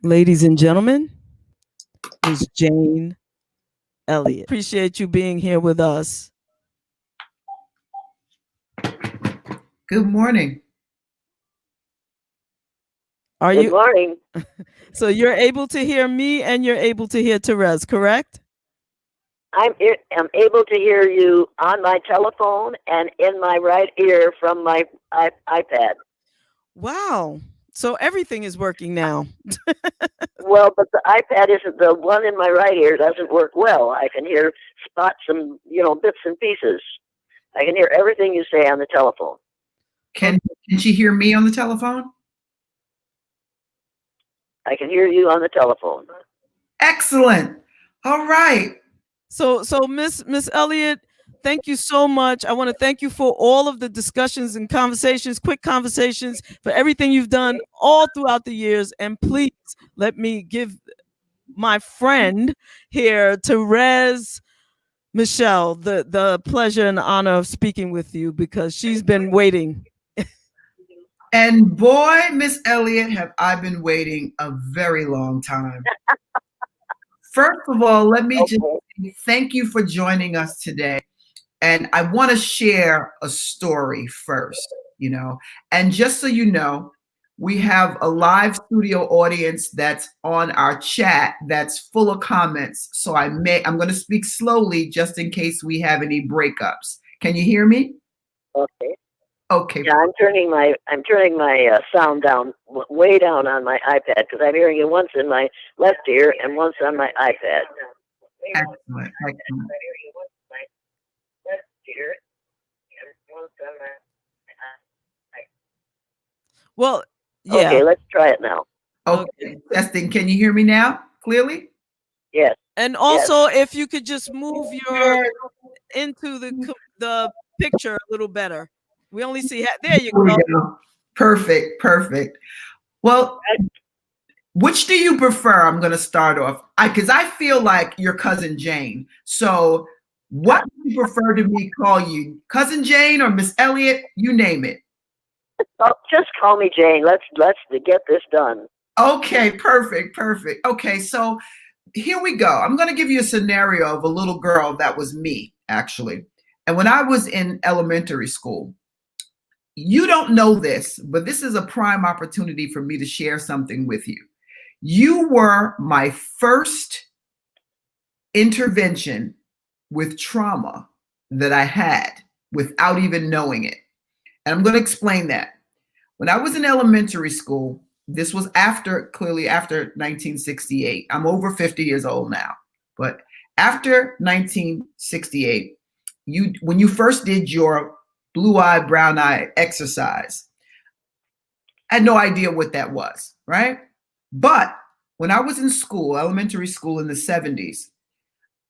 Ladies and gentlemen, Ms. Jane Elliott. Appreciate you being here with us. Good morning. Good morning. So you're able to hear me and you're able to hear Terez, correct? I'm able to hear you on my telephone and in my right ear from my iPad. Wow. So everything is working now. Well, but the iPad isn't, the one in my right ear doesn't work well. I can hear spots and, bits and pieces. I can hear everything you say on the telephone. Can she hear me on the telephone? I can hear you on the telephone. Excellent. All right. So Miss Elliott, thank you so much. I want to thank you for all of the discussions and conversations, quick conversations, for everything you've done all throughout the years. And please let me give my friend here, Terez Michelle, the pleasure and honor of speaking with you, because she's been waiting. And boy, Miss Elliott, have I been waiting a very long time. First of all, let me just thank you for joining us today. And I want to share a story first, and just so you know, we have a live studio audience that's on our chat that's full of comments. So I'm going to speak slowly just in case we have any breakups. Can you hear me? Okay. Okay. Yeah, I'm turning my sound down, way down on my iPad, because I'm hearing you once in my left ear and once on my iPad. Excellent. Well, yeah. Okay, let's try it now. Okay. Testing. Can you hear me now clearly? Yes. And also, if you could just move your into the picture a little better. We only see there you go. Perfect. Well, which do you prefer? I'm going to start off because I feel like your cousin Jane. So what do you prefer to me call you? Cousin Jane or Miss Elliott? You name it. Oh, just call me Jane. Let's get this done. Okay, perfect. Okay, so here we go. I'm going to give you a scenario of a little girl that was me, actually. And when I was in elementary school, you don't know this, but this is a prime opportunity for me to share something with you. You were my first intervention with trauma that I had without even knowing it. And I'm going to explain that. When I was in elementary school, this was clearly after 1968. I'm over 50 years old now. But after 1968, when you first did your blue-eye, brown-eye exercise, I had no idea what that was, right? But when I was in school, elementary school in the 70s,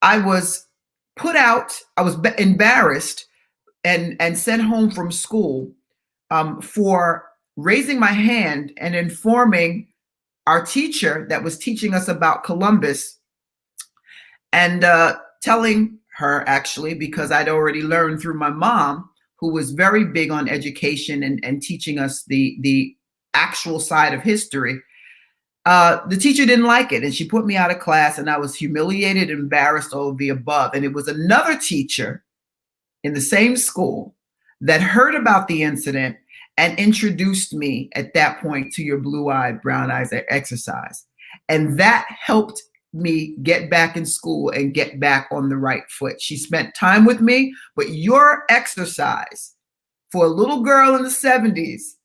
I was put out, I was embarrassed and sent home from school for raising my hand and informing our teacher that was teaching us about Columbus and telling her, actually, because I'd already learned through my mom, who was very big on education and teaching us the actual side of history. The teacher didn't like it, and she put me out of class, and I was humiliated, embarrassed, all of the above. And it was another teacher in the same school that heard about the incident and introduced me at that point to your blue-eyed, brown-eyes exercise. And that helped me get back in school and get back on the right foot. She spent time with me, but your exercise for a little girl in the 70s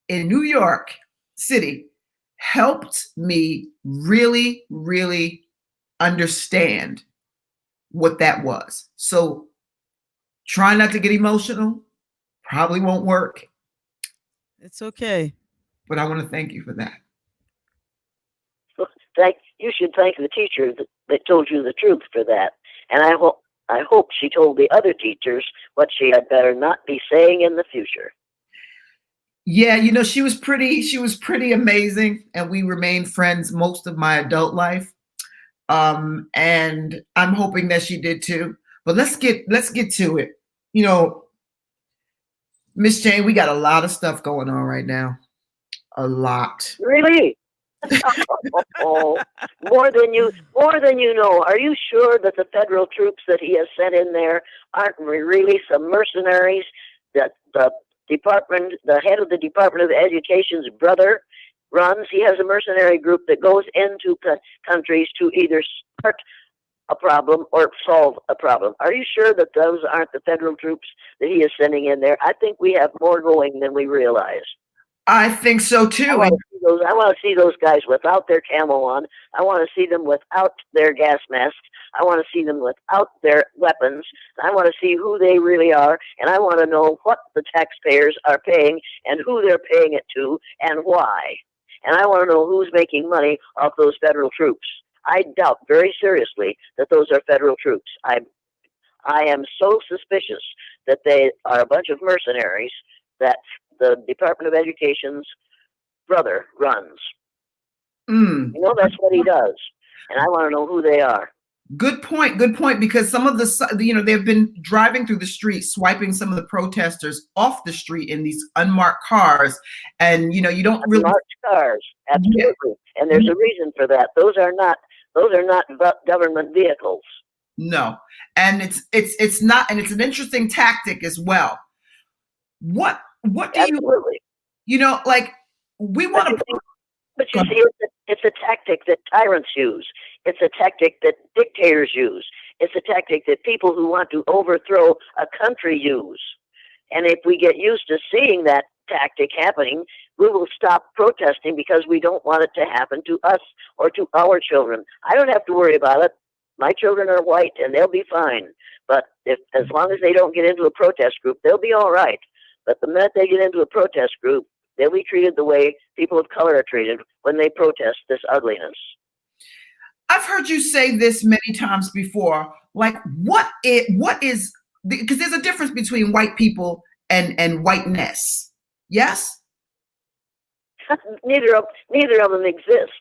in New York City helped me really, really understand what that was. So try not to get emotional. Probably won't work, It's okay. but I want to thank you for that. You should thank the teacher that told you the truth for that. And I hope she told the other teachers what she had better not be saying in the future. Yeah, she was pretty amazing, and we remained friends most of my adult life. And I'm hoping that she did too. But let's get to it. Miss Jane, we got a lot of stuff going on right now. A lot. Really? Oh, more than you know. Are you sure that the federal troops that he has sent in there aren't really some mercenaries that the head of the Department of Education's brother runs? He has a mercenary group that goes into countries to either start a problem or solve a problem. Are you sure that those aren't the federal troops that he is sending in there? I think we have more going than we realize. I think so too. I want to see those guys without their camo on. I want to see them without their gas masks. I want to see them without their weapons. I want to see who they really are, and I want to know what the taxpayers are paying and who they're paying it to and why. And I want to know who's making money off those federal troops. I doubt very seriously that those are federal troops. I am so suspicious that they are a bunch of mercenaries that the Department of Education's brother runs. That's what he does. And I want to know who they are. Good point. Because some of they've been driving through the street, swiping some of the protesters off the street in these unmarked cars. And, you don't really. Unmarked cars. Absolutely. Yeah. And there's a reason for that. Those are not government vehicles. No. And it's not, and it's an interesting tactic as well. What do Absolutely. We want to. But you see, it's a tactic that tyrants use. It's a tactic that dictators use. It's a tactic that people who want to overthrow a country use. And if we get used to seeing that tactic happening, we will stop protesting because we don't want it to happen to us or to our children. I don't have to worry about it. My children are white and they'll be fine. But as long as they don't get into a protest group, they'll be all right. But the minute they get into a protest group, they'll be treated the way people of color are treated when they protest this ugliness. I've heard you say this many times before. What is because there's a difference between white people and whiteness. Yes? Neither of them exist.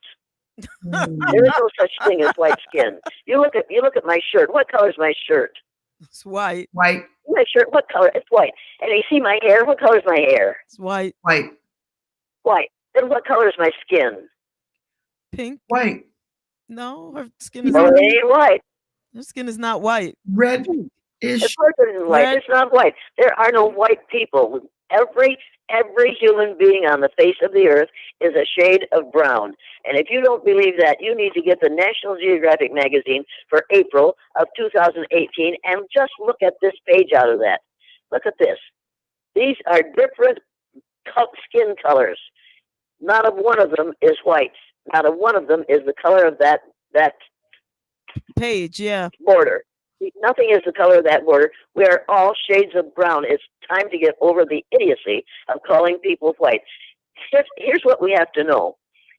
There is no such thing as white skin. You look at my shirt. What color is my shirt? It's white. White. My shirt, what color? It's white. And you see my hair? What color is my hair? It's white. White. White. Then what color is my skin? Pink. White. No, her skin is it ain't white. Her skin is not white. Red is. Of course it isn't white. Red. It's not white. There are no white people. Every human being on the face of the earth is a shade of brown. And if you don't believe that, you need to get the National Geographic magazine for April of 2018 and just look at this page out of that. Look at this. These are different skin colors. Not of one of them is white. Not of one of them is the color of that page, yeah. Border. Nothing is the color of that border. We are all shades of brown. It's time to get over the idiocy of calling people white. Here's what we have to know.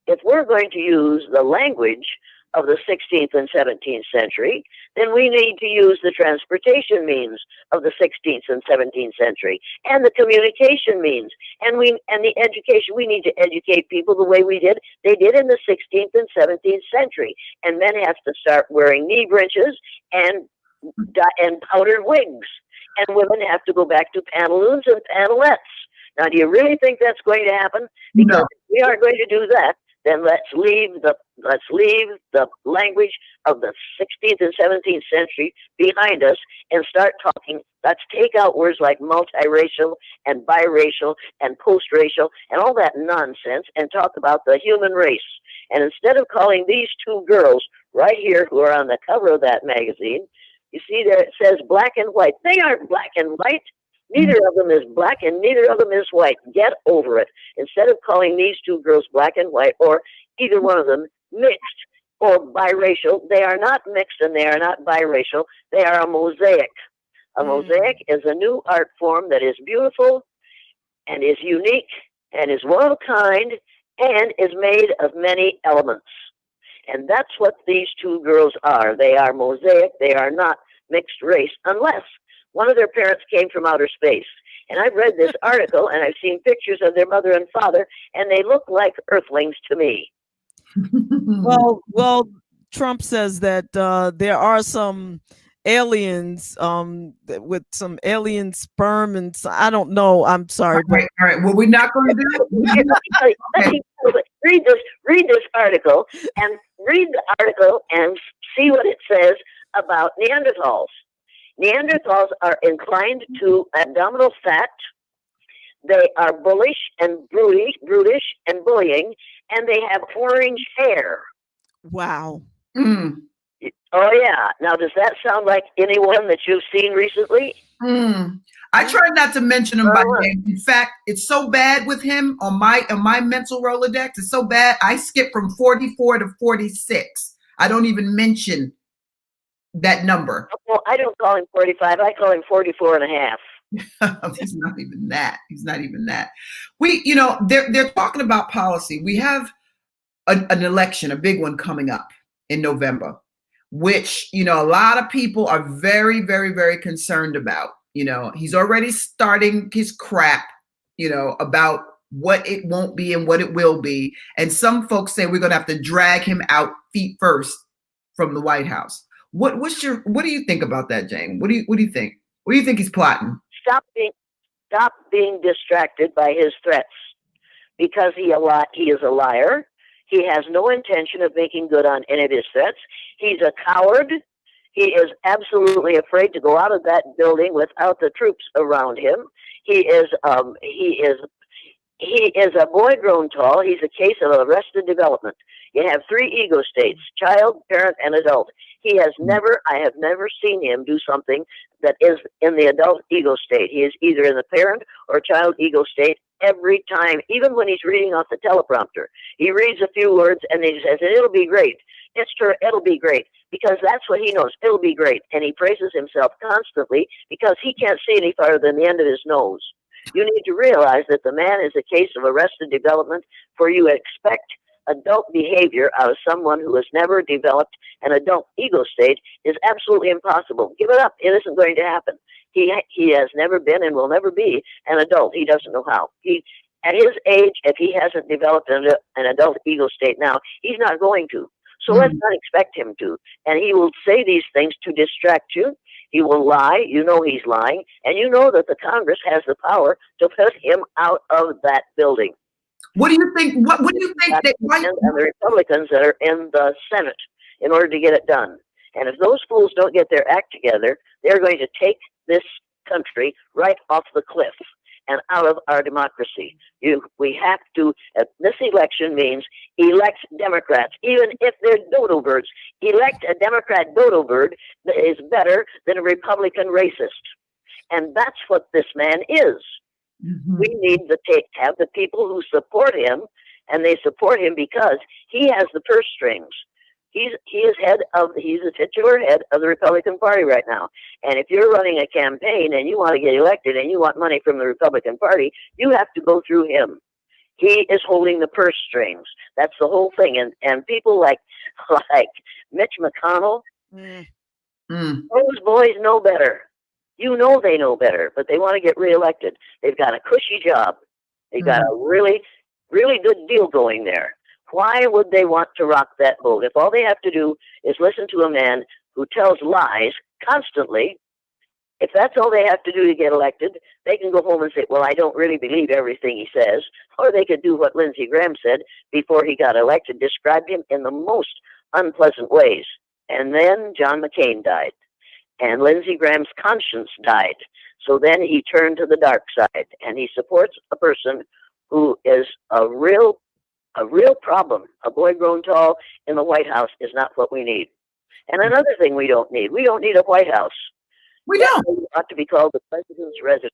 If we're going to use the language of the 16th and 17th century, then we need to use the transportation means of the 16th and 17th century and the communication means and the education. We need to educate people the way they did in the 16th and 17th century. And men have to start wearing knee breeches and powdered wigs, and women have to go back to pantaloons and pantalettes. Now, do you really think that's going to happen? Because if we aren't going to do that, then let's leave the language of the 16th and 17th century behind us and start talking. Let's take out words like multiracial and biracial and post-racial and all that nonsense and talk about the human race. And instead of calling these two girls right here who are on the cover of that magazine, you see there it says black and white. They aren't black and white. Neither of them is black and neither of them is white. Get over it. Instead of calling these two girls black and white or either one of them mixed or biracial, they are not mixed and they are not biracial. They are a mosaic. A mosaic is a new art form that is beautiful and is unique and is one of a kind and is made of many elements. And that's what these two girls are. They are mosaic. They are not mixed race unless one of their parents came from outer space. And I've read this article and I've seen pictures of their mother and father, and they look like earthlings to me. Well, Trump says that there are some aliens with some alien sperm, and I don't know. I'm sorry. All right. Well, we're not going to do it. Read this article and read the article and see what it says about Neanderthals. Neanderthals are inclined to abdominal fat. They are bullish and brutish and bullying, and they have orange hair. Wow. Mm. Oh yeah. Now, does that sound like anyone that you've seen recently? I try not to mention him by name. In fact, it's so bad with him on my mental Rolodex. It's so bad. I skip from 44 to 46. I don't even mention that number. Well, I don't call him 45. I call him 44 and a half. He's not even that. He's not even that. They're talking about policy. We have an election, a big one coming up in November, which, a lot of people are very, very, very concerned about. He's already starting his crap, about what it won't be and what it will be. And some folks say we're going to have to drag him out feet first from the White House. What do you think about that, Jane? What do you think? What do you think he's plotting? Stop being distracted by his threats, because he is a liar. He has no intention of making good on any of his threats. He's a coward. He is absolutely afraid to go out of that building without the troops around him. He is a boy grown tall. He's a case of arrested development. You have three ego states: child, parent, and adult. I have never seen him do something that is in the adult ego state. He is either in the parent or child ego state every time, even when he's reading off the teleprompter. He reads a few words and he says, "It'll be great. It's true, it'll be great," because that's what he knows. It'll be great. And he praises himself constantly because he can't see any farther than the end of his nose. You need to realize that the man is a case of arrested development, for you expect adult behavior out of someone who has never developed an adult ego state is absolutely impossible. Give it up. It isn't going to happen. He has never been and will never be an adult. He doesn't know how. At his age, if he hasn't developed an adult ego state now, he's not going to. So let's not expect him to. And he will say these things to distract you. He will lie. You know he's lying. And you know that the Congress has the power to put him out of that building. What do you think? What do you think? And the Republicans that are in the Senate in order to get it done. And if those fools don't get their act together, they're going to take this country right off the cliff and out of our democracy. We have to, this election means elect Democrats, even if they're dodo birds. Elect a Democrat dodo bird that is better than a Republican racist. And that's what this man is. We need to have the people who support him, and they support him because he has the purse strings. He's the titular head of the Republican Party right now. And if you're running a campaign and you want to get elected and you want money from the Republican Party, you have to go through him. He is holding the purse strings. That's the whole thing. And people like Mitch McConnell, those boys know better. You know they know better, but they want to get reelected. They've got a cushy job. They've got a really, really good deal going there. Why would they want to rock that boat? If all they have to do is listen to a man who tells lies constantly, if that's all they have to do to get elected, they can go home and say, well, I don't really believe everything he says. Or they could do what Lindsey Graham said before he got elected, described him in the most unpleasant ways. And then John McCain died. And Lindsey Graham's conscience died. So then he turned to the dark side, and he supports a person who is a real problem. A boy grown tall in the White House is not what we need. And another thing we don't need a White House. We don't. It ought to be called the President's Residence.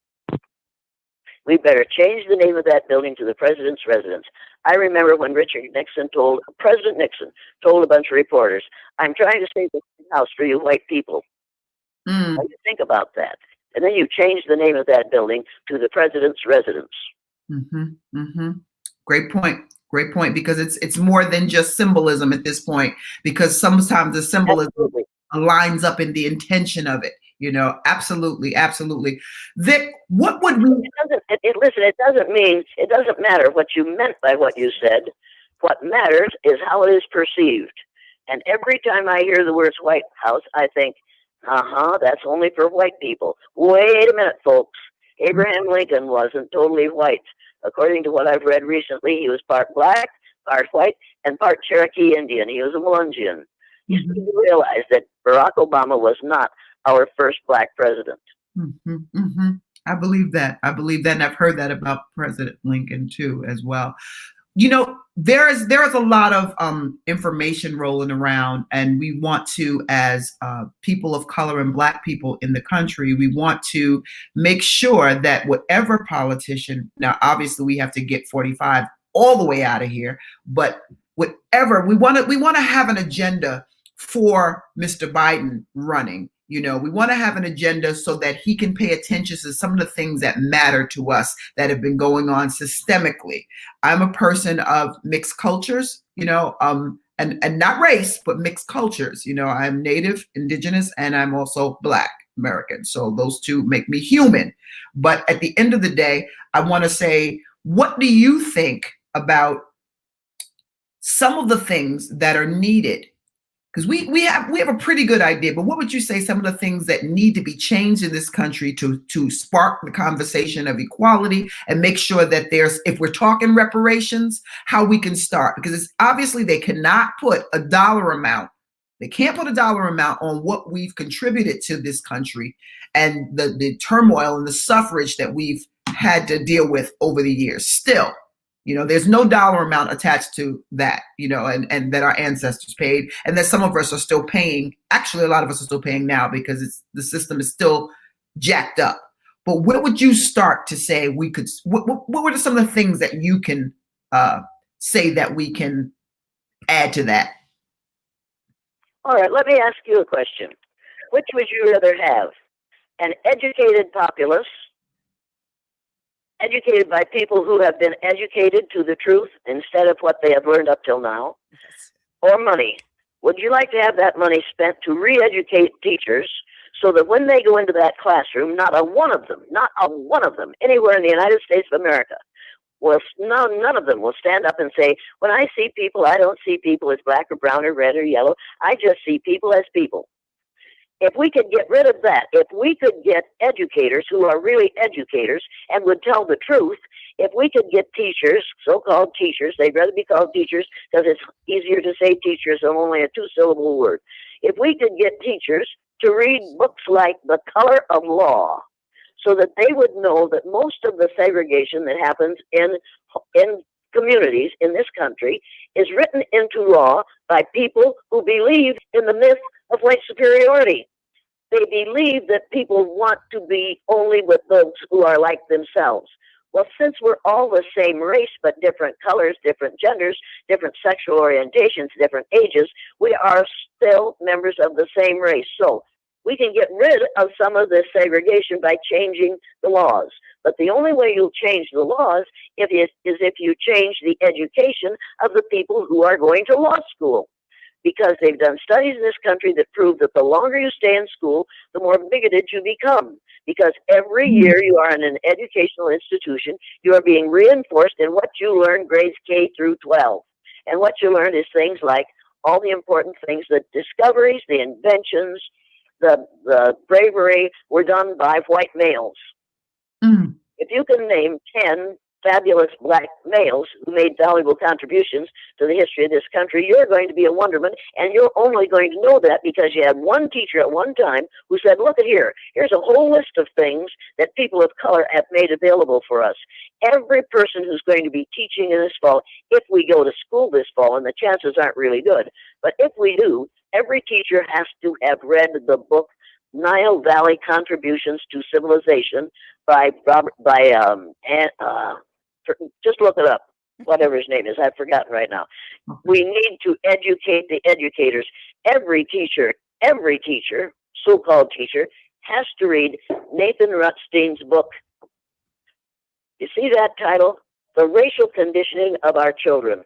We better change the name of that building to the president's residence. I remember when President Nixon told a bunch of reporters, I'm trying to save the house for you white people. Mm. What do you think about that? And then you change the name of that building to the president's residence. Mm-hmm, mm-hmm. Great point. Great point, because it's more than just symbolism at this point, because sometimes the symbolism Absolutely. lines up in the intention of it. Absolutely, absolutely. Vic, what would we? Listen, it doesn't matter what you meant by what you said. What matters is how it is perceived. And every time I hear the words White House, I think, that's only for white people. Wait a minute, folks. Abraham Lincoln wasn't totally white. According to what I've read recently, he was part black, part white, and part Cherokee Indian. He was a Melungeon. You need to realize that Barack Obama was not our first black president. Mm-hmm, mm-hmm. I believe that. And I've heard that about President Lincoln too, as well. There is a lot of information rolling around, and we want to, as people of color and Black people in the country, we want to make sure that whatever politician, now obviously we have to get 45 all the way out of here, but whatever we want to have an agenda for Mr. Biden running. We want to have an agenda so that he can pay attention to some of the things that matter to us that have been going on systemically. I'm a person of mixed cultures, and not race, but mixed cultures. I'm Native, Indigenous, and I'm also Black American. So those two make me human. But at the end of the day, I want to say, what do you think about some of the things that are needed? Because we have a pretty good idea, but what would you say some of the things that need to be changed in this country to spark the conversation of equality and make sure that if we're talking reparations, how we can start? Because it's obviously they cannot put a dollar amount. They can't put a dollar amount on what we've contributed to this country and the turmoil and the suffrage that we've had to deal with over the years. Still, there's no dollar amount attached to that, and that our ancestors paid, and that some of us are still paying. Actually, a lot of us are still paying now because the system is still jacked up. But where would you start to say we could? What were some of the things that you can say that we can add to that? All right, let me ask you a question. Which would you rather have? An educated populace, educated by people who have been educated to the truth instead of what they have learned up till now, or money? Would you like to have that money spent to re-educate teachers so that when they go into that classroom, not a one of them, anywhere in the United States of America, none of them will stand up and say, when I see people, I don't see people as black or brown or red or yellow. I just see people as people. If we could get rid of that, if we could get educators who are really educators and would tell the truth, if we could get teachers, so-called teachers, they'd rather be called teachers because it's easier to say teachers than only a two-syllable word. If we could get teachers to read books like The Color of Law, so that they would know that most of the segregation that happens in communities in this country is written into law by people who believe in the myth of white superiority. They believe that people want to be only with those who are like themselves. Well, since we're all the same race, but different colors, different genders, different sexual orientations, different ages, we are still members of the same race. So we can get rid of some of this segregation by changing the laws. But the only way you'll change the laws is if you change the education of the people who are going to law school. Because they've done studies in this country that prove that the longer you stay in school, the more bigoted you become. Because every year you are in an educational institution, you are being reinforced in what you learn grades K through 12. And what you learn is things like all the important things, the discoveries, the inventions, the bravery were done by white males. Mm. If you can name 10 fabulous black males who made valuable contributions to the history of this country, you're going to be a wonderment, and you're only going to know that because you had one teacher at one time who said, look at here's a whole list of things that people of color have made available for us. Every person who's going to be teaching in this fall, if we go to school this fall, and the chances aren't really good, but if we do, every teacher has to have read the book, Nile Valley Contributions to Civilization by just look it up, whatever his name is. I've forgotten right now. We need to educate the educators. Every teacher, so-called teacher, has to read Nathan Rutstein's book. You see that title? The Racial Conditioning of Our Children.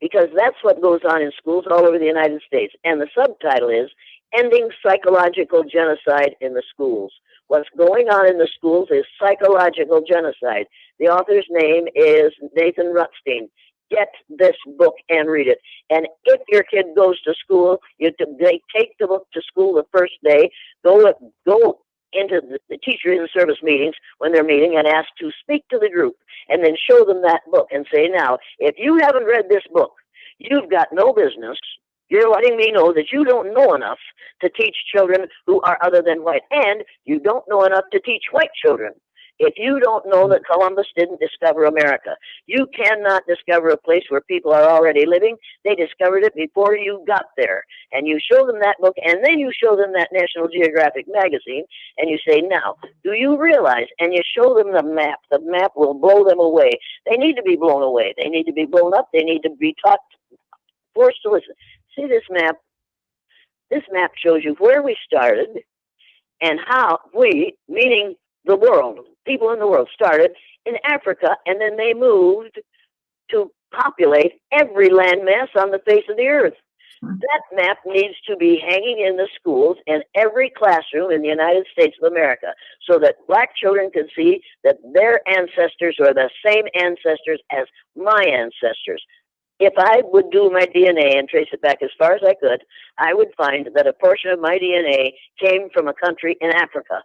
Because that's what goes on in schools all over the United States. And the subtitle is Ending Psychological Genocide in the Schools. What's going on in the schools is psychological genocide. The author's name is Nathan Rutstein. Get this book and read it. And if your kid goes to school, they take the book to school the first day, go into the teacher in service meetings when they're meeting and ask to speak to the group, and then show them that book and say, now, if you haven't read this book, you've got no business. You're letting me know that you don't know enough to teach children who are other than white, and you don't know enough to teach white children. If you don't know that Columbus didn't discover America, you cannot discover a place where people are already living. They discovered it before you got there. And you show them that book, and then you show them that National Geographic magazine, and you say, now, do you realize? And you show them the map. The map will blow them away. They need to be blown away. They need to be blown up. They need to be taught, forced to listen. See this map? This map shows you where we started and how we, meaning the world, people in the world, started in Africa, and then they moved to populate every landmass on the face of the earth. That map needs to be hanging in the schools in every classroom in the United States of America so that black children can see that their ancestors are the same ancestors as my ancestors. If I would do my DNA and trace it back as far as I could, I would find that a portion of my DNA came from a country in Africa.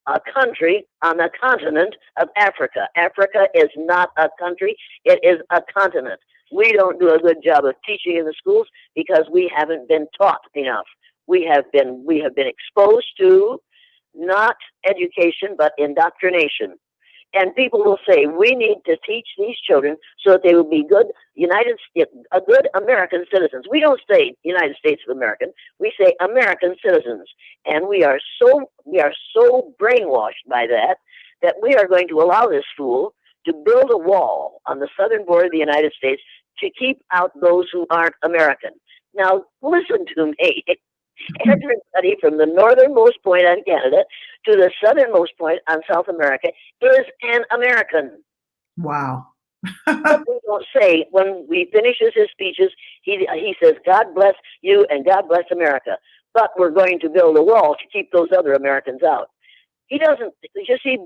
A country on the continent of Africa. Africa is not a country, it is a continent. We don't do a good job of teaching in the schools because we haven't been taught enough. We have been exposed to not education, but indoctrination. And people will say, we need to teach these children so that they will be good good American citizens. We don't say United States of America. We say American citizens. And we are so brainwashed by that we are going to allow this fool to build a wall on the southern border of the United States to keep out those who aren't American. Now, listen to me. Everybody from the northernmost point on Canada to the southernmost point on South America is an American. Wow. But we don't say, when he finishes his speeches, he says, God bless you and God bless America. But we're going to build a wall to keep those other Americans out. He doesn't, you see,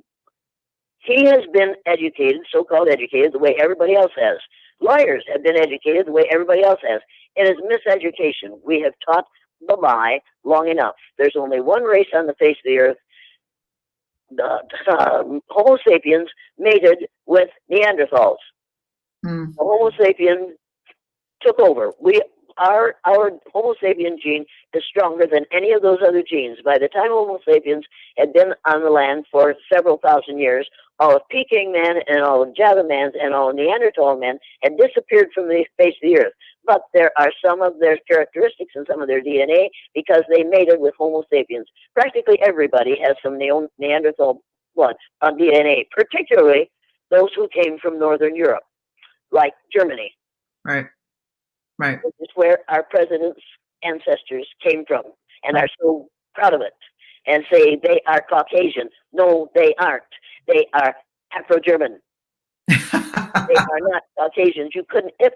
he has been educated, so-called educated, the way everybody else has. Lawyers have been educated the way everybody else has. It is miseducation. We have taught the lie long enough. There's only one race on the face of the earth. The Homo sapiens mated with Neanderthals. The Homo sapien took over. Our Homo sapien gene is stronger than any of those other genes. By the time Homo sapiens had been on the land for several thousand years, all of Peking men and all of Java men and all of Neanderthal men had disappeared from the face of the earth. But there are some of their characteristics and some of their DNA because they mated with Homo sapiens. Practically everybody has some Neanderthal blood on DNA, particularly those who came from Northern Europe, like Germany. Right. Right. Which is where our president's ancestors came from and are so proud of it and say they are Caucasian. No, they aren't. They are Afro-German. They are not Caucasians. You couldn't, if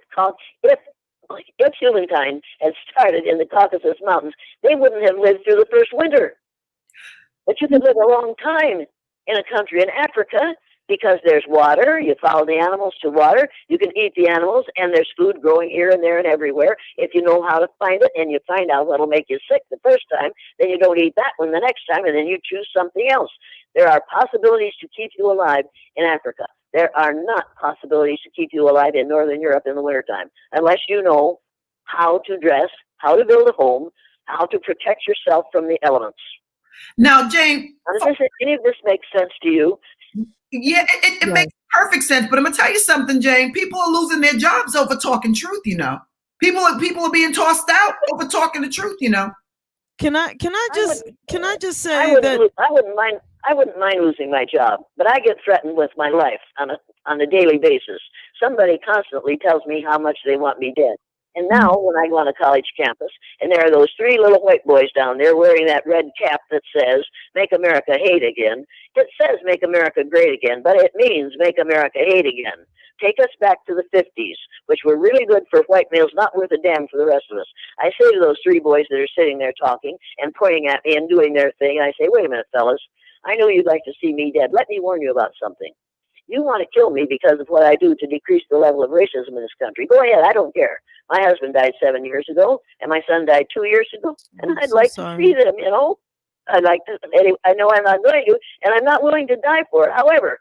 humankind had started in the Caucasus Mountains, they wouldn't have lived through the first winter. But you could live a long time in a country in Africa because there's water. You follow the animals to water. You can eat the animals, and there's food growing here and there and everywhere. If you know how to find it and you find out what'll make you sick the first time, then you don't eat that one the next time, and then you choose something else. There are possibilities to keep you alive in Africa. There are not possibilities to keep you alive in Northern Europe in the wintertime, unless you know how to dress, how to build a home, how to protect yourself from the elements. Now, Jane, does any of this make sense to you? Yeah, it makes perfect sense. But I'm gonna tell you something, Jane. People are losing their jobs over talking truth. You know, people are being tossed out over talking the truth. You know. Can I just say I that wouldn't mind losing my job, but I get threatened with my life on a daily basis. Somebody constantly tells me how much they want me dead. And now, when I go on a college campus, and there are those three little white boys down there wearing that red cap that says, "Make America Hate Again," it says "Make America Great Again," but it means "Make America Hate Again." Take us back to the 50s, which were really good for white males, not worth a damn for the rest of us. I say to those three boys that are sitting there talking and pointing at me and doing their thing, I say, "Wait a minute, fellas. I know you'd like to see me dead. Let me warn you about something. You want to kill me because of what I do to decrease the level of racism in this country. Go ahead, I don't care. My husband died 7 years ago, and my son died 2 years ago, and I'd like to see them, you know. I'd like to, I know I'm not going to, and I'm not willing to die for it. However,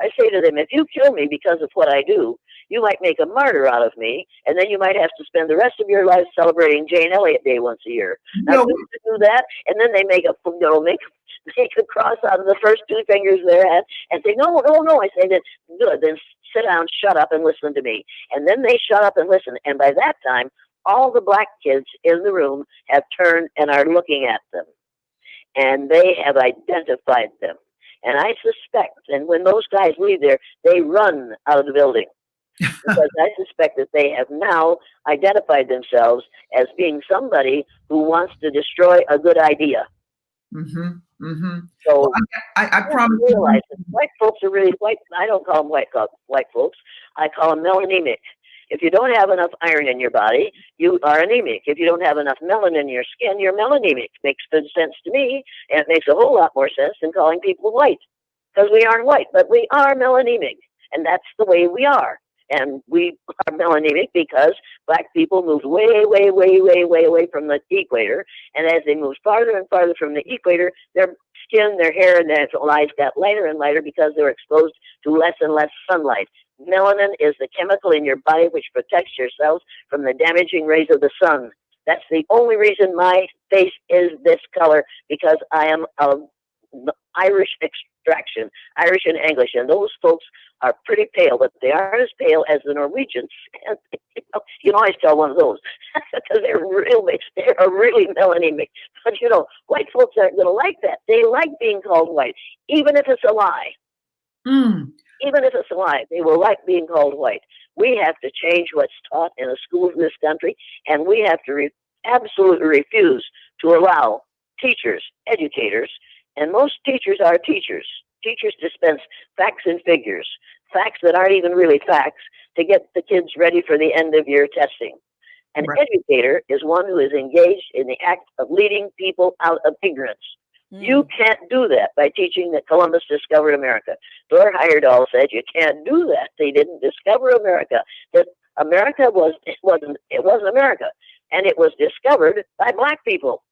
I say to them, if you kill me because of what I do, you might make a martyr out of me, and then you might have to spend the rest of your life celebrating Jane Elliott Day once a year. Now, you do that, and then they make a cross out of the first two fingers of their hand and say, no. I say, that good, then sit down, shut up, and listen to me. And then they shut up and listen. And by that time, all the black kids in the room have turned and are looking at them. And they have identified them. And I suspect, and when those guys leave there, they run out of the building. Because I suspect that they have now identified themselves as being somebody who wants to destroy a good idea. Mm-hmm. Mm-hmm. So well, I promise realize that white folks are really white. I don't call them white folks. I call them melanemic. If you don't have enough iron in your body, you are anemic. If you don't have enough melanin in your skin, you're melanemic. Makes good sense to me, and it makes a whole lot more sense than calling people white, because we aren't white, but we are melanemic, and that's the way we are. And we are melanemic because black people moved way away from the equator. And as they moved farther and farther from the equator, their skin, their hair, and their eyes got lighter and lighter because they were exposed to less and less sunlight. Melanin is the chemical in your body which protects your cells from the damaging rays of the sun. That's the only reason my face is this color, because I am of Irish extraction, Irish and English, and those folks are pretty pale, but they aren't as pale as the Norwegians. And, you can always tell one of those because they're really melanemic. But white folks aren't going to like that. They like being called white, even if it's a lie. Even if it's a lie, they will like being called white. We have to change what's taught in the schools in this country, and we have to absolutely refuse to allow teachers, educators, and most teachers are teachers. Teachers dispense facts and figures, facts that aren't even really facts, to get the kids ready for the end of year testing. An educator is one who is engaged in the act of leading people out of ignorance. You can't do that by teaching that Columbus discovered America. Thor Heyerdahl said you can't do that. They didn't discover America. That America wasn't America, and it was discovered by black people.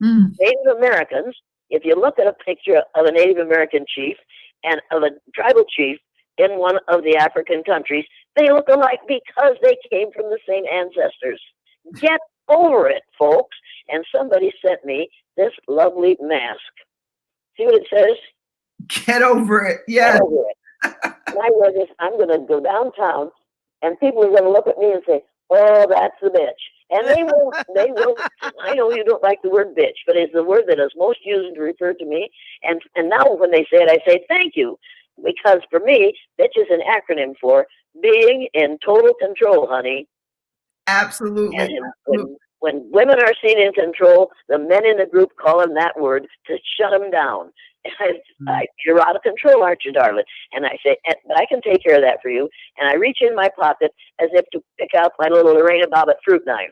Native Americans. If you look at a picture of a Native American chief and of a tribal chief in one of the African countries, they look alike because they came from the same ancestors. Get over it, folks. And somebody sent me this lovely mask. See what it says? Get over it. Yes. Get over it. And I wear this. I'm going to go downtown, and people are going to look at me and say, "Oh, that's the bitch." And they will. I know you don't like the word bitch, but it's the word that is most used to refer to me. And now when they say it, I say thank you. Because for me, bitch is an acronym for being in total control, honey. Absolutely. And when women are seen in control, the men in the group call them that word to shut them down. You're out of control, aren't you, darling? And I say, but I can take care of that for you. And I reach in my pocket as if to pick out my little Lorena Bobbitt fruit knife.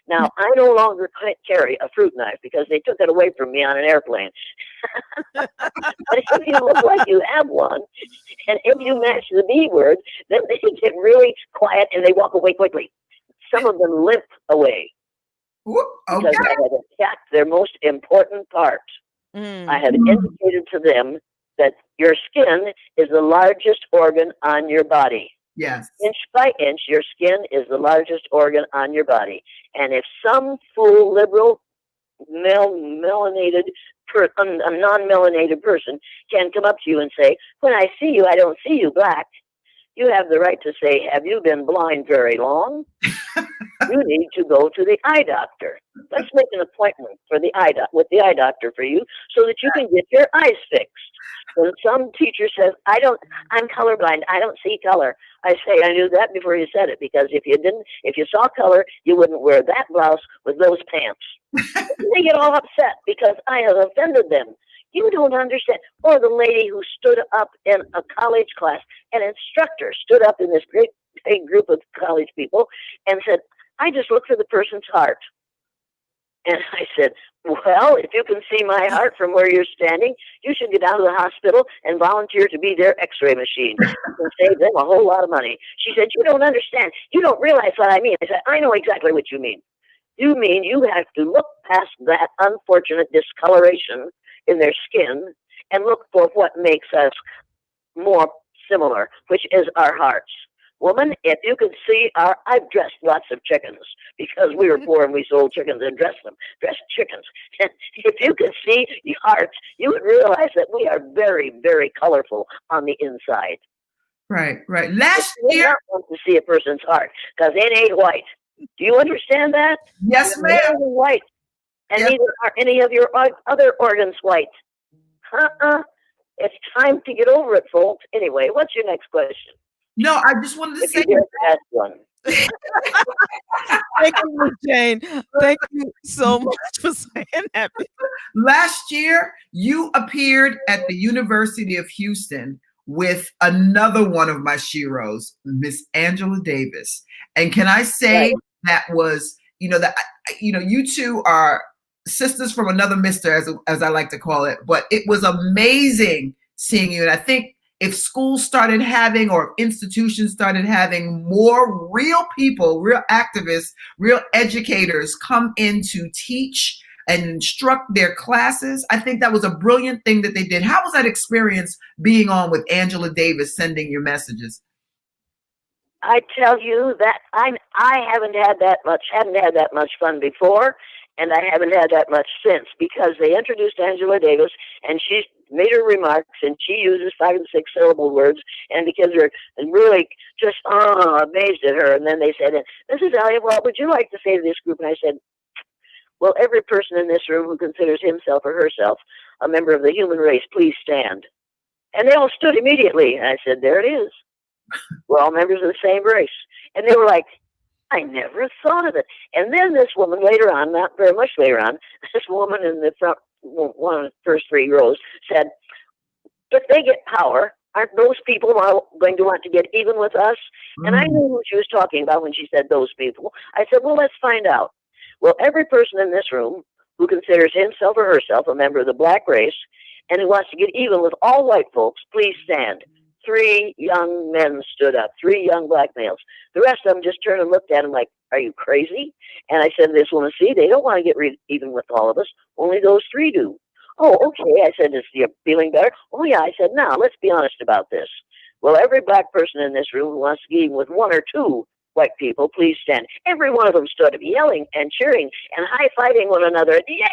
Now, I no longer carry a fruit knife because they took it away from me on an airplane. But if you look like you have one, and if you match the B word, then they get really quiet and they walk away quickly. Some of them limp away. Okay. Because I have attacked their most important part. I have indicated to them that your skin is the largest organ on your body. Yes. Inch by inch, your skin is the largest organ on your body. And if some fool, liberal, non-melanated person can come up to you and say, "When I see you, I don't see you black," you have the right to say, "Have you been blind very long? You need to go to the eye doctor. Let's make an appointment for the with the eye doctor for you so that you can get your eyes fixed. When some teacher says, I'm colorblind, I don't see color, I say, I knew that before you said it, because if you saw color, you wouldn't wear that blouse with those pants. They get all upset because I have offended them. You don't understand. Or the lady who stood up in a college class, an instructor stood up in this great big group of college people and said, I just look for the person's heart. And I said, well, if you can see my heart from where you're standing, you should get down to the hospital and volunteer to be their x-ray machine and save them a whole lot of money. She said, you don't understand. You don't realize what I mean. I said, I know exactly what you mean. You mean you have to look past that unfortunate discoloration in their skin and look for what makes us more similar, which is our hearts. Woman, if you could see I've dressed lots of chickens because we were poor and we sold chickens and dressed chickens. And if you could see the hearts, you would realize that we are very, very colorful on the inside. Right. Last year, I don't want to see a person's heart because it ain't white. Do you understand that? Yes, ma'am. It ain't white, and neither are any of your other organs white. It's time to get over it, folks. Anyway, what's your next question? No, I just wanted to say ask one. Thank you, Miss Jane. Thank you so much for saying that. Last year, you appeared at the University of Houston with another one of my sheroes, Miss Angela Davis. And can I say that was, you two are sisters from another mister, as I like to call it, but it was amazing seeing you. And I think if schools started having, or institutions started having more real people, real activists, real educators come in to teach and instruct their classes, I think that was a brilliant thing that they did. How was that experience being on with Angela Davis, sending your messages? I tell you that I haven't had that much fun before, and I haven't had that much since, because they introduced Angela Davis, and she's made her remarks, and she uses 5 and 6 syllable words, and the kids are really just amazed at her. And then they said, Mrs. Elliott, what would you like to say to this group? And I said, well, every person in this room who considers himself or herself a member of the human race, please stand. And they all stood immediately. And I said, there it is. We're all members of the same race. And they were like, I never thought of it. And then this woman later on, not very much later on, this woman in the front, one of the first 3 rows, said, if they get power, aren't those people going to want to get even with us? And I knew who she was talking about when she said those people. I said, well, let's find out. Well, every person in this room who considers himself or herself a member of the black race and who wants to get even with all white folks, please stand. 3 young men stood up, 3 young black males. The rest of them just turned and looked at him like, are you crazy? And I said to this woman, see, they don't want to get even with all of us. Only those 3 do. Oh, okay. I said, is you feeling better? Oh, yeah. I said, now, let's be honest about this. Well, every black person in this room who wants to get even with 1 or 2 white people, please stand. Every one of them stood up yelling and cheering and high-fiving one another. Yeah.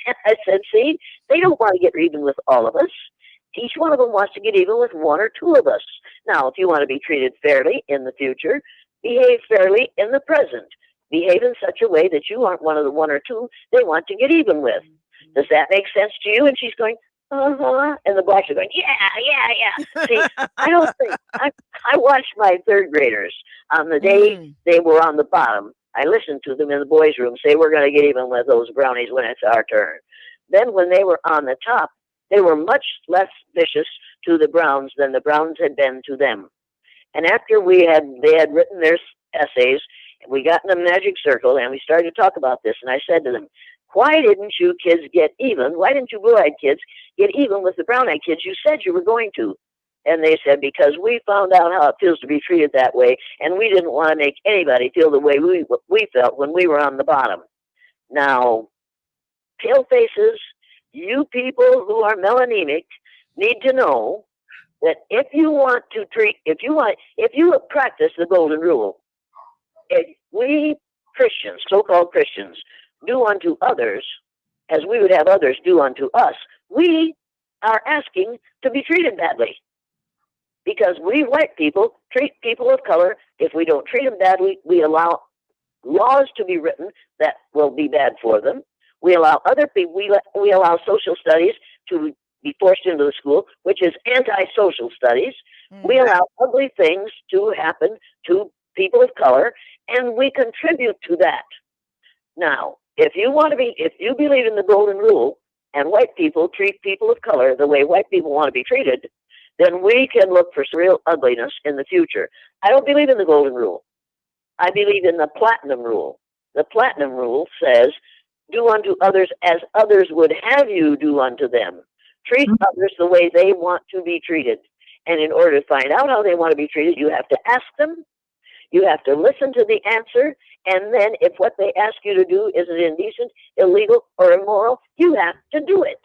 And I said, see, they don't want to get even with all of us. Each one of them wants to get even with 1 or 2 of us. Now, if you want to be treated fairly in the future, behave fairly in the present. Behave in such a way that you aren't one of the 1 or 2 they want to get even with. Does that make sense to you? And she's going, uh-huh. And the blacks are going, yeah. See, I don't think, I watched my 3rd graders on the day they were on the bottom. I listened to them in the boys' room say, we're going to get even with those brownies when it's our turn. Then when they were on the top, they were much less vicious to the Browns than the Browns had been to them. And after they had written their essays, we got in a magic circle and we started to talk about this. And I said to them, why didn't you kids get even? Why didn't you blue-eyed kids get even with the brown-eyed kids? You said you were going to. And they said, because we found out how it feels to be treated that way, and we didn't want to make anybody feel the way we felt when we were on the bottom. Now, pale faces, you people who are melanemic need to know that if you practice the golden rule, if we Christians, so-called Christians, do unto others as we would have others do unto us, we are asking to be treated badly. Because we white people treat people of color, if we don't treat them badly, we allow laws to be written that will be bad for them. We allow other people, we allow social studies to be forced into the school, which is anti-social studies. We allow ugly things to happen to people of color, and we contribute to that. Now, if you believe in the golden rule, and white people treat people of color the way white people want to be treated, then we can look for some real ugliness in the future. I don't believe in the golden rule. I believe in the platinum rule. The platinum rule says, do unto others as others would have you do unto them. Treat others the way they want to be treated. And in order to find out how they want to be treated, you have to ask them. You have to listen to the answer. And then if what they ask you to do is indecent, illegal, or immoral, you have to do it.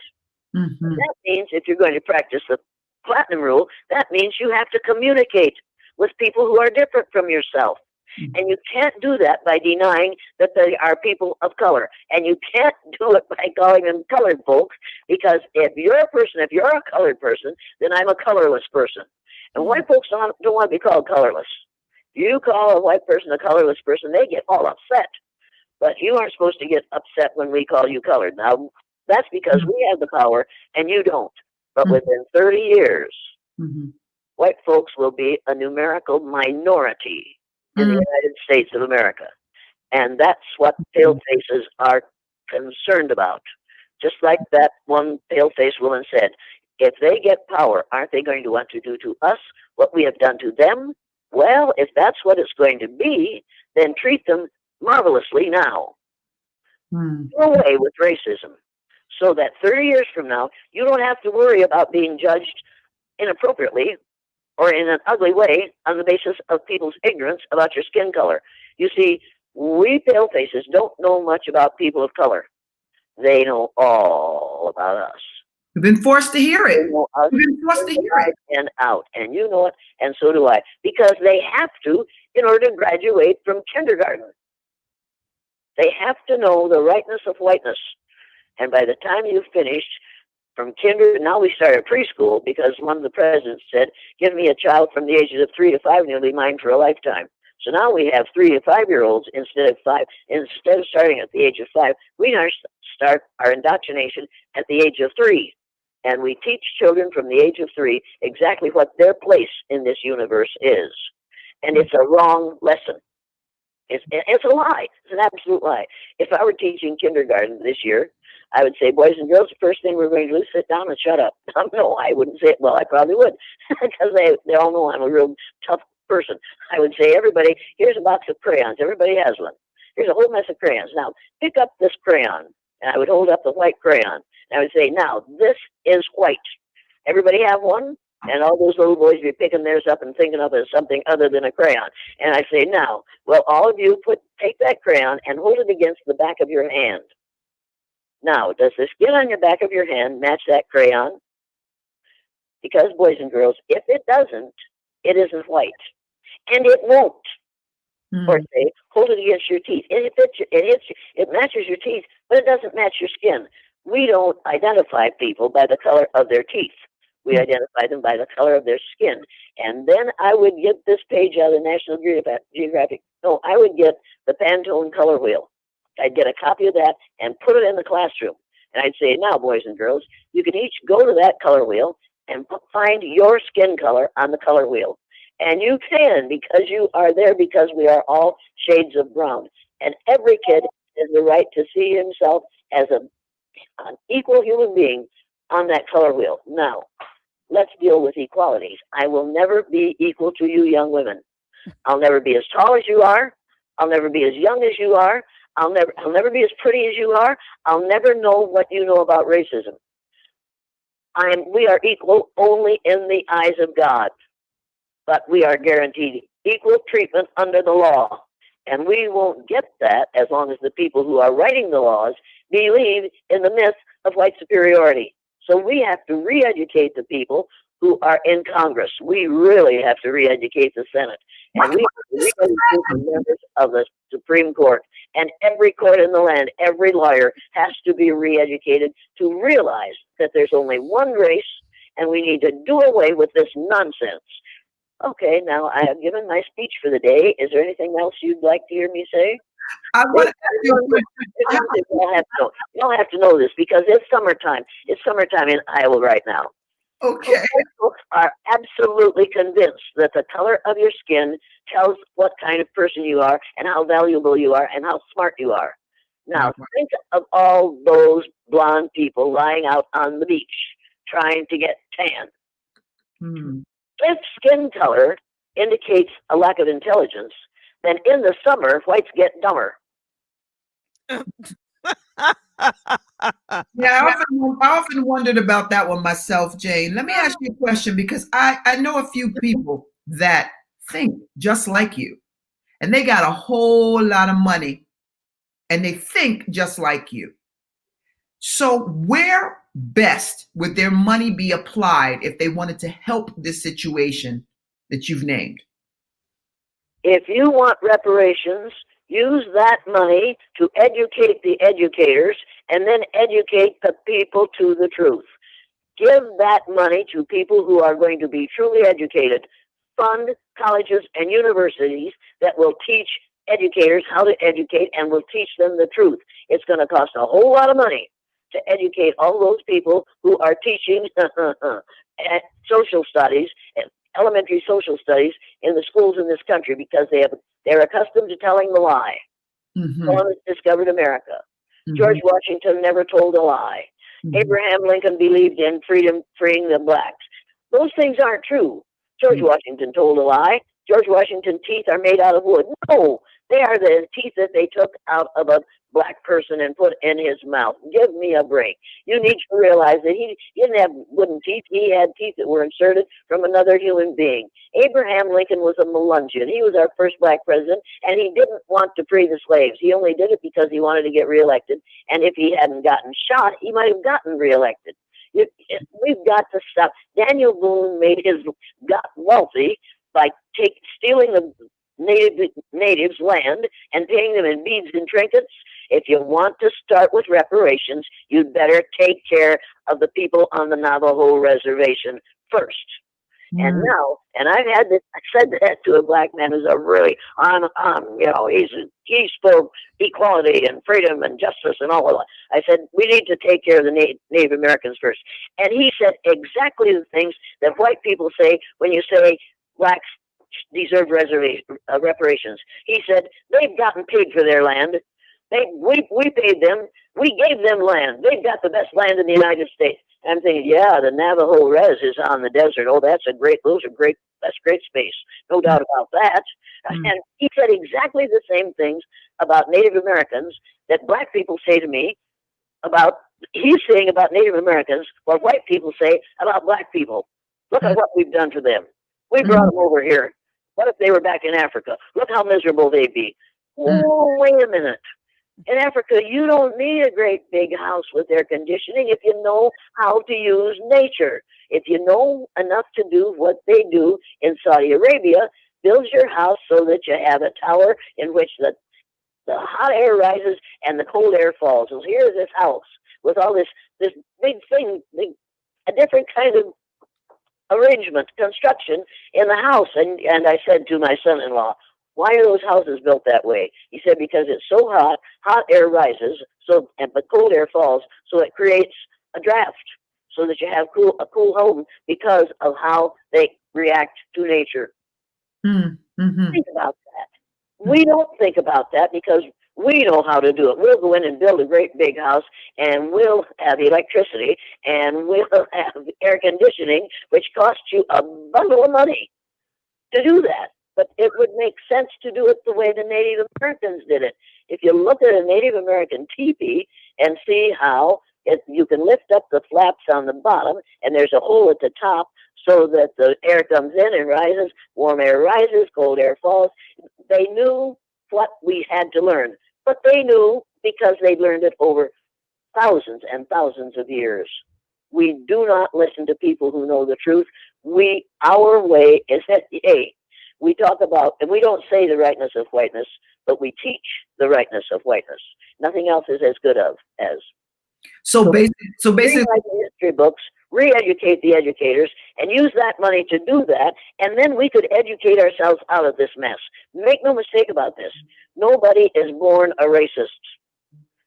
That means if you're going to practice the platinum rule, that means you have to communicate with people who are different from yourself. And you can't do that by denying that they are people of color. And you can't do it by calling them colored folks, because if you're a colored person, then I'm a colorless person. And white folks don't want to be called colorless. If you call a white person a colorless person, they get all upset. But you aren't supposed to get upset when we call you colored. Now, that's because we have the power and you don't. But within 30 years, white folks will be a numerical minority in the United States of America. And that's what pale faces are concerned about. Just like that one pale-faced woman said, if they get power, aren't they going to want to do to us what we have done to them? Well, if that's what it's going to be, then treat them marvelously now. Do away with racism, so that 30 years from now, you don't have to worry about being judged inappropriately or in an ugly way on the basis of people's ignorance about your skin color. You see, we pale faces don't know much about people of color. They know all about us. We've been forced to hear it. We've been forced to hear it. And out. And you know it, and so do I. Because they have to in order to graduate from kindergarten. They have to know the rightness of whiteness. And by the time you've finished from kinder, now we start at preschool, because one of the presidents said, give me a child from the ages of 3 to 5 and he'll be mine for a lifetime. So now we have 3 to 5 year olds instead of 5. Instead of starting at the age of 5, we now start our indoctrination at the age of 3. And we teach children from the age of 3 exactly what their place in this universe is. And it's a wrong lesson. It's a lie. It's an absolute lie. If I were teaching kindergarten this year, I would say, boys and girls, the first thing we're going to do is sit down and shut up. No, I wouldn't say it. Well, I probably would, because they all know I'm a real tough person. I would say, everybody, here's a box of crayons. Everybody has one. Here's a whole mess of crayons. Now, pick up this crayon. And I would hold up the white crayon. And I would say, now, this is white. Everybody have one? And all those little boys be picking theirs up and thinking of it as something other than a crayon. And I say, now, well, all of you take that crayon and hold it against the back of your hand. Now, does the skin on your back of your hand match that crayon? Because, boys and girls, if it doesn't, it isn't white. And it won't. Or say, hold it against your teeth. It matches your teeth, but it doesn't match your skin. We don't identify people by the color of their teeth. We identify them by the color of their skin. And then I would get this page out of the National Geographic. No, I would get the Pantone color wheel. I'd get a copy of that and put it in the classroom. And I'd say, now, boys and girls, you can each go to that color wheel and find your skin color on the color wheel. And you can, because you are there, because we are all shades of brown. And every kid has the right to see himself as an equal human being on that color wheel. Now, let's deal with equalities. I will never be equal to you young women. I'll never be as tall as you are. I'll never be as young as you are. I'll never be as pretty as you are. I'll never know what you know about racism. We are equal only in the eyes of God, but we are guaranteed equal treatment under the law. And we won't get that as long as the people who are writing the laws believe in the myth of white superiority. So we have to re-educate the people who are in Congress. We really have to re-educate the Senate. And we have to re-educate the members of the Supreme Court. And every court in the land, every lawyer has to be re-educated to realize that there's only one race, and we need to do away with this nonsense. Okay, now I have given my speech for the day. Is there anything else you'd like to hear me say? I want to ask you a question. Y'all have to know this because it's summertime. It's summertime in Iowa right now. Okay. People are absolutely convinced that the color of your skin tells what kind of person you are and how valuable you are and how smart you are. Now, think of all those blonde people lying out on the beach trying to get tan. Hmm. If skin color indicates a lack of intelligence, then in the summer, whites get dumber. Yeah, I often wondered about that one myself, Jane. Let me ask you a question because I know a few people that think just like you, and they got a whole lot of money, and they think just like you. So, where best would their money be applied if they wanted to help this situation that you've named? If you want reparations, use that money to educate the educators and then educate the people to the truth. Give that money to people who are going to be truly educated. Fund colleges and universities that will teach educators how to educate and will teach them the truth. It's going to cost a whole lot of money to educate all those people who are teaching social studies, elementary social studies in the schools in this country because they're accustomed to telling the lie. Mm-hmm. Columbus discovered America. Mm-hmm. George Washington never told a lie. Mm-hmm. Abraham Lincoln believed in freedom, freeing the blacks. Those things aren't true. George Washington told a lie. George Washington's teeth are made out of wood. No, they are the teeth that they took out of a black person and put in his mouth. Give me a break. You need to realize that he didn't have wooden teeth. He had teeth that were inserted from another human being. Abraham Lincoln was a Melungeon. He was our first black president, and he didn't want to free the slaves. He only did it because he wanted to get reelected. And if he hadn't gotten shot, he might have gotten reelected. We've got to stop. Daniel Boone got wealthy by stealing the natives' land and paying them in beads and trinkets. If you want to start with reparations, you'd better take care of the people on the Navajo reservation first. And now, and I said that to a black man who's a really he spoke equality and freedom and justice and all of that. I said, we need to take care of the Native Americans first. And he said exactly the things that white people say when you say blacks deserve reparations. He said, they've gotten paid for their land. We paid them. We gave them land. They've got the best land in the United States. I'm thinking, yeah, the Navajo res is on the desert. Oh, that's great space. No doubt about that. And he said exactly the same things about Native Americans that black people say to me he's saying about Native Americans what white people say about black people. Look at what we've done to them. We brought them over here. What if they were back in Africa? Look how miserable they'd be. Oh, wait a minute. In Africa, you don't need a great big house with air conditioning if you know how to use nature. If you know enough to do what they do in Saudi Arabia, build your house so that you have a tower in which the hot air rises and the cold air falls. So here's this house with all this big thing, a different kind of arrangement, construction in the house. And I said to my son-in-law, why are those houses built that way? He said, because it's so hot air rises, but cold air falls, so it creates a draft, so that you have a cool home because of how they react to nature. Mm-hmm. Think about that. We don't think about that because we know how to do it. We'll go in and build a great big house, and we'll have electricity, and we'll have air conditioning, which costs you a bundle of money to do that. But it would make sense to do it the way the Native Americans did it. If you look at a Native American teepee and see how you can lift up the flaps on the bottom, and there's a hole at the top so that the air comes in and rises, warm air rises, cold air falls. They knew what we had to learn, but they knew because they learned it over thousands and thousands of years. We do not listen to people who know the truth. Our way is that, we talk about, and we don't say the rightness of whiteness, but we teach the rightness of whiteness. Nothing else is as good as. So basically, read the history books, re-educate the educators, and use that money to do that, and then we could educate ourselves out of this mess. Make no mistake about this. Nobody is born a racist.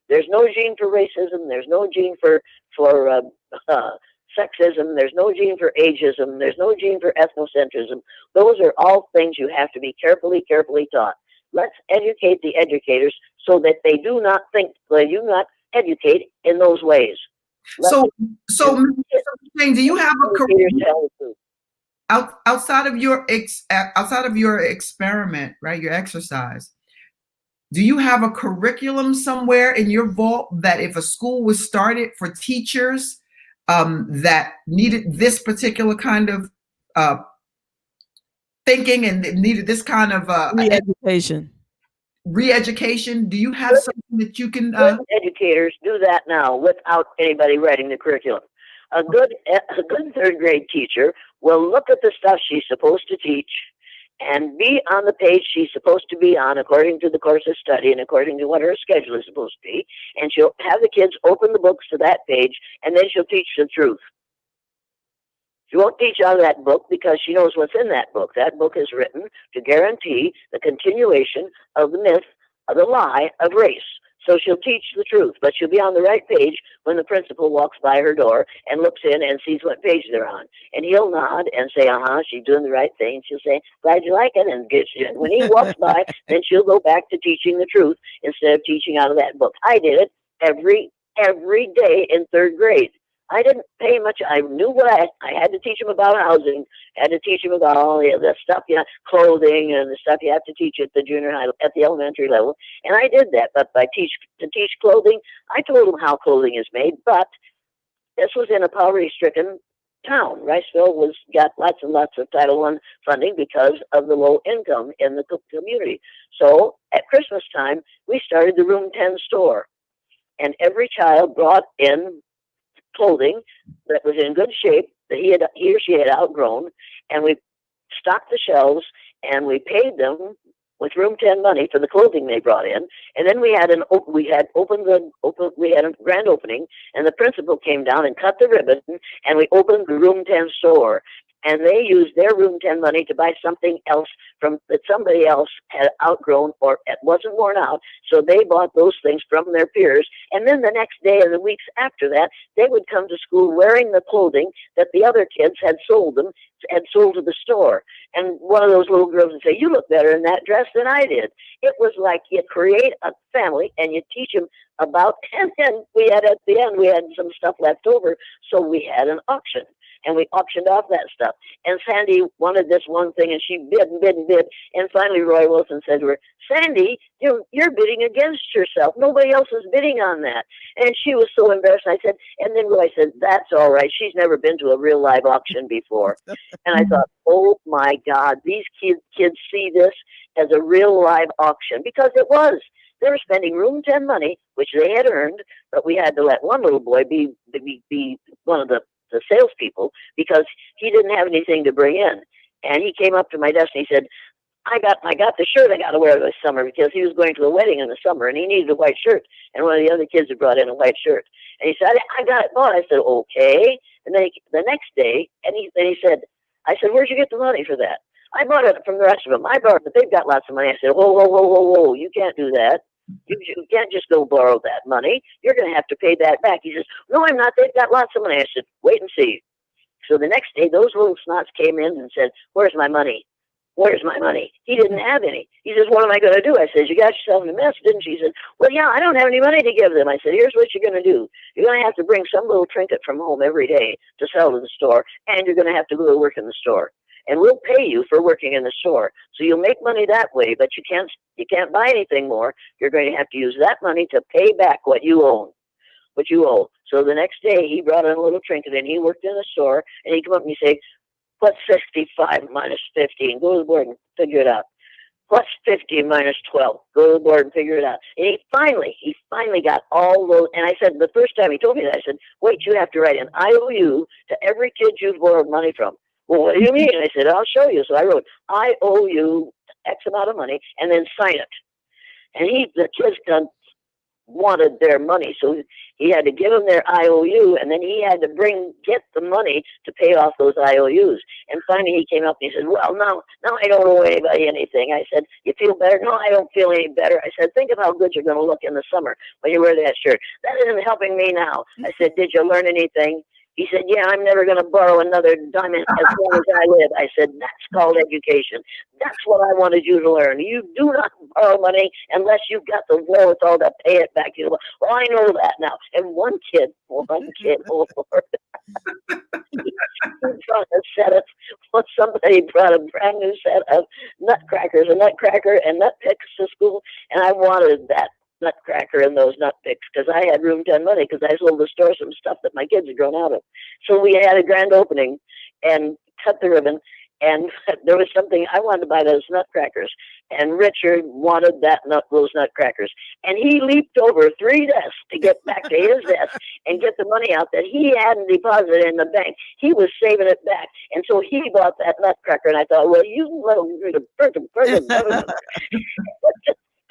There's no gene for racism. There's no gene for sexism. There's no gene for ageism. There's no gene for ethnocentrism. Those are all things you have to be carefully taught. Let's educate the educators so that they do not educate in those ways. So Jane, do you have a curriculum outside of your experiment, right? Your exercise. Do you have a curriculum somewhere in your vault that if a school was started for teachers that needed this particular kind of thinking and needed this kind of re-education, do you have something that you can educators do that now without anybody writing the curriculum? A good third grade teacher will look at the stuff she's supposed to teach and be on the page she's supposed to be on according to the course of study and according to what her schedule is supposed to be, and she'll have the kids open the books to that page, and then she'll teach the truth. She won't teach out of that book because she knows what's in that book. That book is written to guarantee the continuation of the myth, of the lie of race. So she'll teach the truth, but she'll be on the right page when the principal walks by her door and looks in and sees what page they're on. And he'll nod and say, she's doing the right thing. She'll say, glad you like it. And when he walks by, then she'll go back to teaching the truth instead of teaching out of that book. I did it every day in third grade. I didn't pay much. I knew what I had to teach them about housing. I had to teach them about all the stuff, clothing and the stuff you have to teach at the junior high, at the elementary level. And I did that. But to teach clothing, I told them how clothing is made. But this was in a poverty-stricken town. Riceville got lots and lots of Title I funding because of the low income in the community. So at Christmas time, we started the Room 10 store. And every child brought in clothing that was in good shape that he or she had outgrown, and we stocked the shelves and we paid them with Room 10 money for the clothing they brought in. And then we had a grand opening, and the principal came down and cut the ribbon, and we opened the Room 10 store. And they used their Room 10 money to buy something else that somebody else had outgrown or it wasn't worn out. So they bought those things from their peers. And then the next day and the weeks after that, they would come to school wearing the clothing that the other kids had sold to the store. And one of those little girls would say, you look better in that dress than I did. It was like you create a family and you teach them about, and then at the end, we had some stuff left over. So we had an auction. And we auctioned off that stuff. And Sandy wanted this one thing, and she bid and bid and bid. And finally, Roy Wilson said to her, Sandy, you're bidding against yourself. Nobody else is bidding on that. And she was so embarrassed. I said, and then Roy said, that's all right. She's never been to a real live auction before. And I thought, oh, my God, these kids see this as a real live auction, because it was. They were spending Room 10 money, which they had earned, but we had to let one little boy be one of the salespeople because he didn't have anything to bring in. And he came up to my desk and he said, I got the shirt I got to wear this summer, because he was going to a wedding in the summer and he needed a white shirt. And one of the other kids had brought in a white shirt. And he said, I got it bought. I said, okay. And then the next day, I said, where'd you get the money for that? I bought it from the rest of them. I borrowed it. They've got lots of money. I said, whoa. You can't do that. You can't just go borrow that money. You're going to have to pay that back. He says, no, I'm not. They've got lots of money. I said, wait and see. So the next day, those little snots came in and said, where's my money? Where's my money? He didn't have any. He says, what am I going to do? I said, you got yourself in a mess, didn't you? He said, well, yeah, I don't have any money to give them. I said, here's what you're going to do. You're going to have to bring some little trinket from home every day to sell to the store, and you're going to have to go to work in the store. And we'll pay you for working in the store. So you'll make money that way, but you can't buy anything more. You're going to have to use that money to pay back what you owe. So the next day he brought in a little trinket and he worked in the store, and he'd come up and he'd say, what's 65 minus 15? Go to the board and figure it out. What's 50 minus 12? Go to the board and figure it out. And he finally got all those. And I said, the first time he told me that, I said, wait, you have to write an IOU to every kid you've borrowed money from. Well, what do you mean? I said, I'll show you. So I wrote, I owe you X amount of money, and then sign it. And the kids done wanted their money. So he had to give them their IOU, and then he had to get the money to pay off those IOUs. And finally he came up and he said, well, now I don't owe anybody anything. I said, you feel better? No, I don't feel any better. I said, think of how good you're going to look in the summer when you wear that shirt. That isn't helping me now. I said, did you learn anything? He said, yeah, I'm never going to borrow another diamond as long as I live. I said, that's called education. That's what I wanted you to learn. You do not borrow money unless you've got the wherewithal to pay it back. You know, well, I know that now. And one kid, oh Lord, he brought a set of, well, somebody brought a brand new set of nutcrackers, a nutcracker and nut picks to school, and I wanted that nutcracker and those nut picks because I had room 10 money because I sold the store some stuff that my kids had grown out of. So we had a grand opening and cut the ribbon, and there was something I wanted to buy, those nutcrackers, and Richard wanted those nutcrackers, and he leaped over 3 desks to get back to his desk and get the money out that he hadn't deposited in the bank. He was saving it back, and so he bought that nutcracker, and I thought, well, you little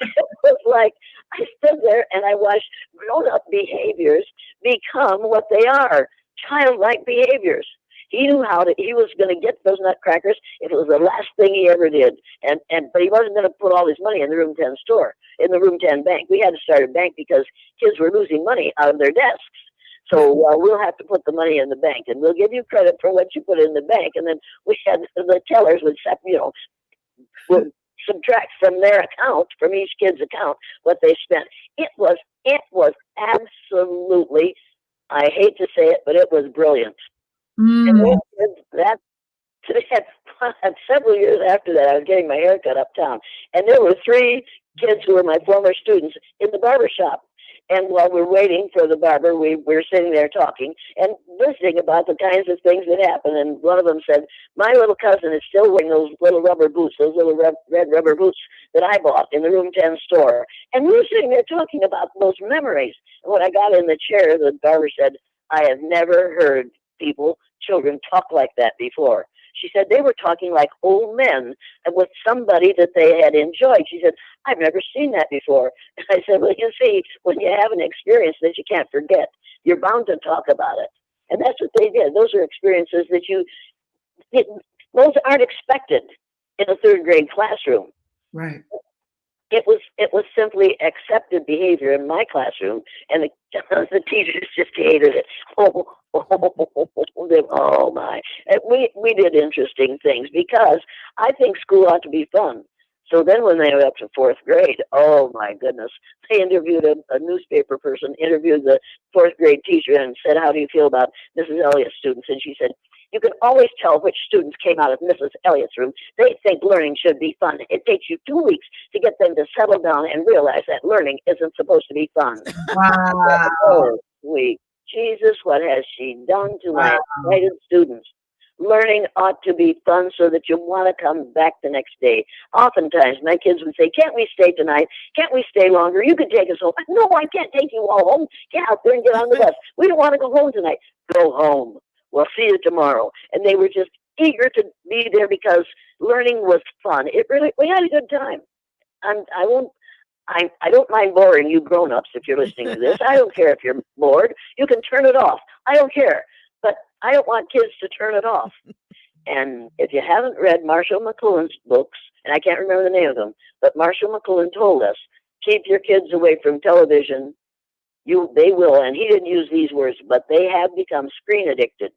it was like I stood there and I watched grown-up behaviors become what they are, childlike behaviors. He knew he was going to get those nutcrackers if it was the last thing he ever did. But he wasn't going to put all his money in the Room 10 store, in the Room 10 bank. We had to start a bank because kids were losing money out of their desks. So we'll have to put the money in the bank, and we'll give you credit for what you put in the bank. And then we had the tellers would subtract from their account, from each kid's account, what they spent. It was absolutely, I hate to say it, but it was brilliant. And that several years after that, I was getting my hair cut uptown, and there were 3 kids who were my former students in the barber shop. And while we're waiting for the barber, we're sitting there talking and listening about the kinds of things that happen. And one of them said, my little cousin is still wearing those little rubber boots, those little red rubber boots that I bought in the Room 10 store. And we were sitting there talking about those memories. And when I got in the chair, the barber said, I have never heard children talk like that before. She said they were talking like old men with somebody that they had enjoyed. She said, I've never seen that before. And I said, well, you see, when you have an experience that you can't forget, you're bound to talk about it. And that's what they did. Those are experiences that those aren't expected in a 3rd grade classroom. Right. It was simply accepted behavior in my classroom, and the teachers just hated it. Oh my! And we did interesting things because I think school ought to be fun. So then when they were up to 4th grade, oh my goodness, they interviewed a newspaper person, interviewed the 4th grade teacher and said, how do you feel about Mrs. Elliott's students? And she said, you can always tell which students came out of Mrs. Elliott's room. They think learning should be fun. It takes you 2 weeks to get them to settle down and realize that learning isn't supposed to be fun. Wow. Oh, sweet Jesus, what has she done to my excited students? Learning ought to be fun so that you want to come back the next day. Oftentimes, my kids would say, can't we stay tonight? Can't we stay longer? You can take us home. No, I can't take you all home. Get out there and get on the bus. We don't want to go home tonight. Go home. We'll see you tomorrow. And they were just eager to be there because learning was fun. We had a good time. And I don't mind boring you grown-ups if you're listening to this. I don't care if you're bored. You can turn it off. I don't care. But I don't want kids to turn it off. And if you haven't read Marshall McLuhan's books, and I can't remember the name of them, but Marshall McLuhan told us, keep your kids away from television. They will, and he didn't use these words, but they have become screen addicted.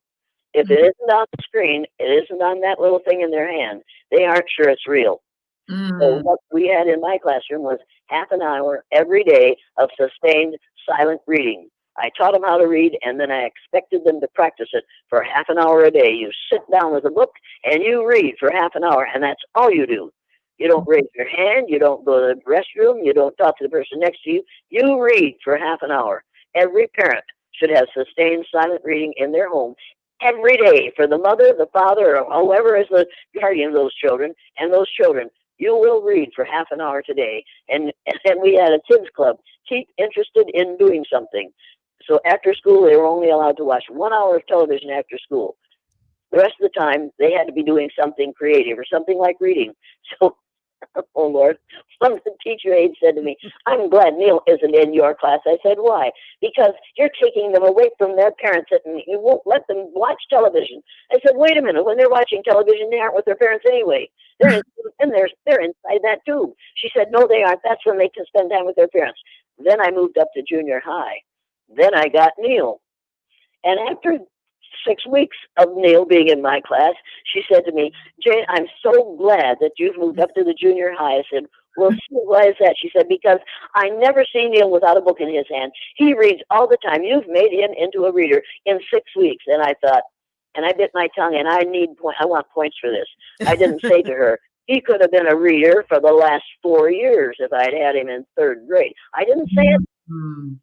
If it isn't on the screen, it isn't on that little thing in their hand, they aren't sure it's real. So what we had in my classroom was half an hour every day of sustained silent reading. I taught them how to read, and then I expected them to practice it for half an hour a day. You sit down with a book, and you read for half an hour, and that's all you do. You don't raise your hand. You don't go to the restroom. You don't talk to the person next to you. You read for half an hour. Every parent should have sustained silent reading in their home every day for the mother, the father, or whoever is the guardian of those children. And those children, you will read for half an hour today. And then we had a kids club. Keep interested in doing something. So after school, they were only allowed to watch 1 hour of television after school. The rest of the time, they had to be doing something creative or something like reading. So Oh, Lord. One of the teacher aides said to me, I'm glad Neil isn't in your class. I said, why? Because you're taking them away from their parents and you won't let them watch television. I said, wait a minute. When they're watching television, they aren't with their parents anyway. They're they're inside that tube. She said, no, they aren't. That's when they can spend time with their parents. Then I moved up to junior high. Then I got Neil. And after 6 weeks of Neil being in my class, she said to me, Jane, I'm so glad that you've moved up to the junior high. I said, well, why is that? She said, because I never see Neil without a book in his hand. He reads all the time. You've made him into a reader in 6 weeks. And I thought, and I bit my tongue, and I want points for this. I didn't say to her, he could have been a reader for the last 4 years if I'd had him in third grade. I didn't say it.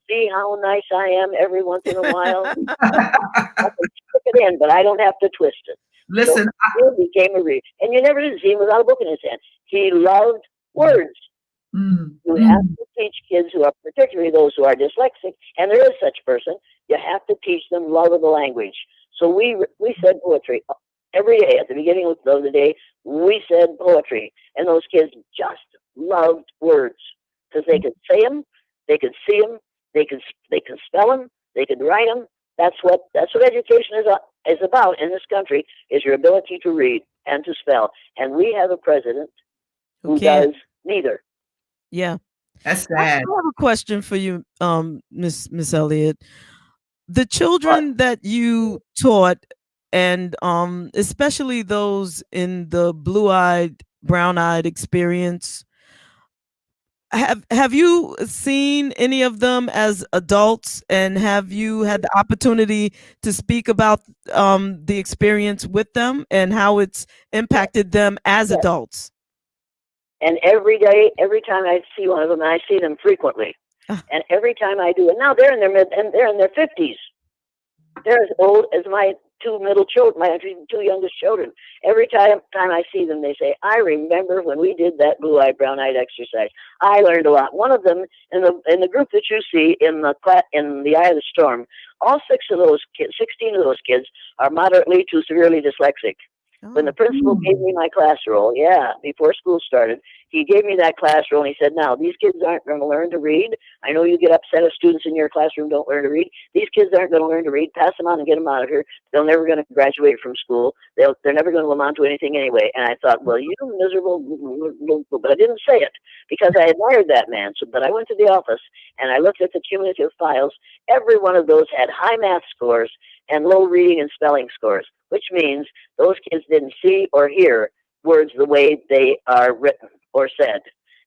See how nice I am every once in a while? I can stick it in, but I don't have to twist it. Listen, so he became a reader. And you never did see him without a book in his hand. He loved words. You have to teach kids who are, particularly those who are dyslexic, and there is such a person, you have to teach them love of the language. So we said poetry every day. At the beginning of the day, we said poetry. And those kids just loved words because they could say them, they could see them, they could spell them, they could write them. That's what education is about in this country, is your ability to read and to spell. And we have a president who does neither. Yeah. That's sad. I have a question for you, Miss Elliott. The children that you taught, and especially those in the blue-eyed, brown-eyed experience, have you seen any of them as adults, and have you had the opportunity to speak about the experience with them and how it's impacted them as adults? And every day, every time I see one of them, and I see them frequently, and every time I do, and now they're in their 50s. They're as old as my two middle children, my two youngest children. Every time I see them, they say, I remember when we did that blue-eyed, brown-eyed exercise. I learned a lot. One of them, in the group that you see in the Eye of the Storm, all 16 of those kids are moderately to severely dyslexic. When the principal gave me my class roll, before school started, he gave me that class roll and he said, now, these kids aren't going to learn to read. I know you get upset if students in your classroom don't learn to read. These kids aren't going to learn to read. Pass them on and get them out of here. They're never going to graduate from school. They're never going to amount to anything anyway. And I thought, well, you miserable, but I didn't say it because I admired that man. But I went to the office and I looked at the cumulative files. Every one of those had high math scores and low reading and spelling scores, which means those kids didn't see or hear words the way they are written or said.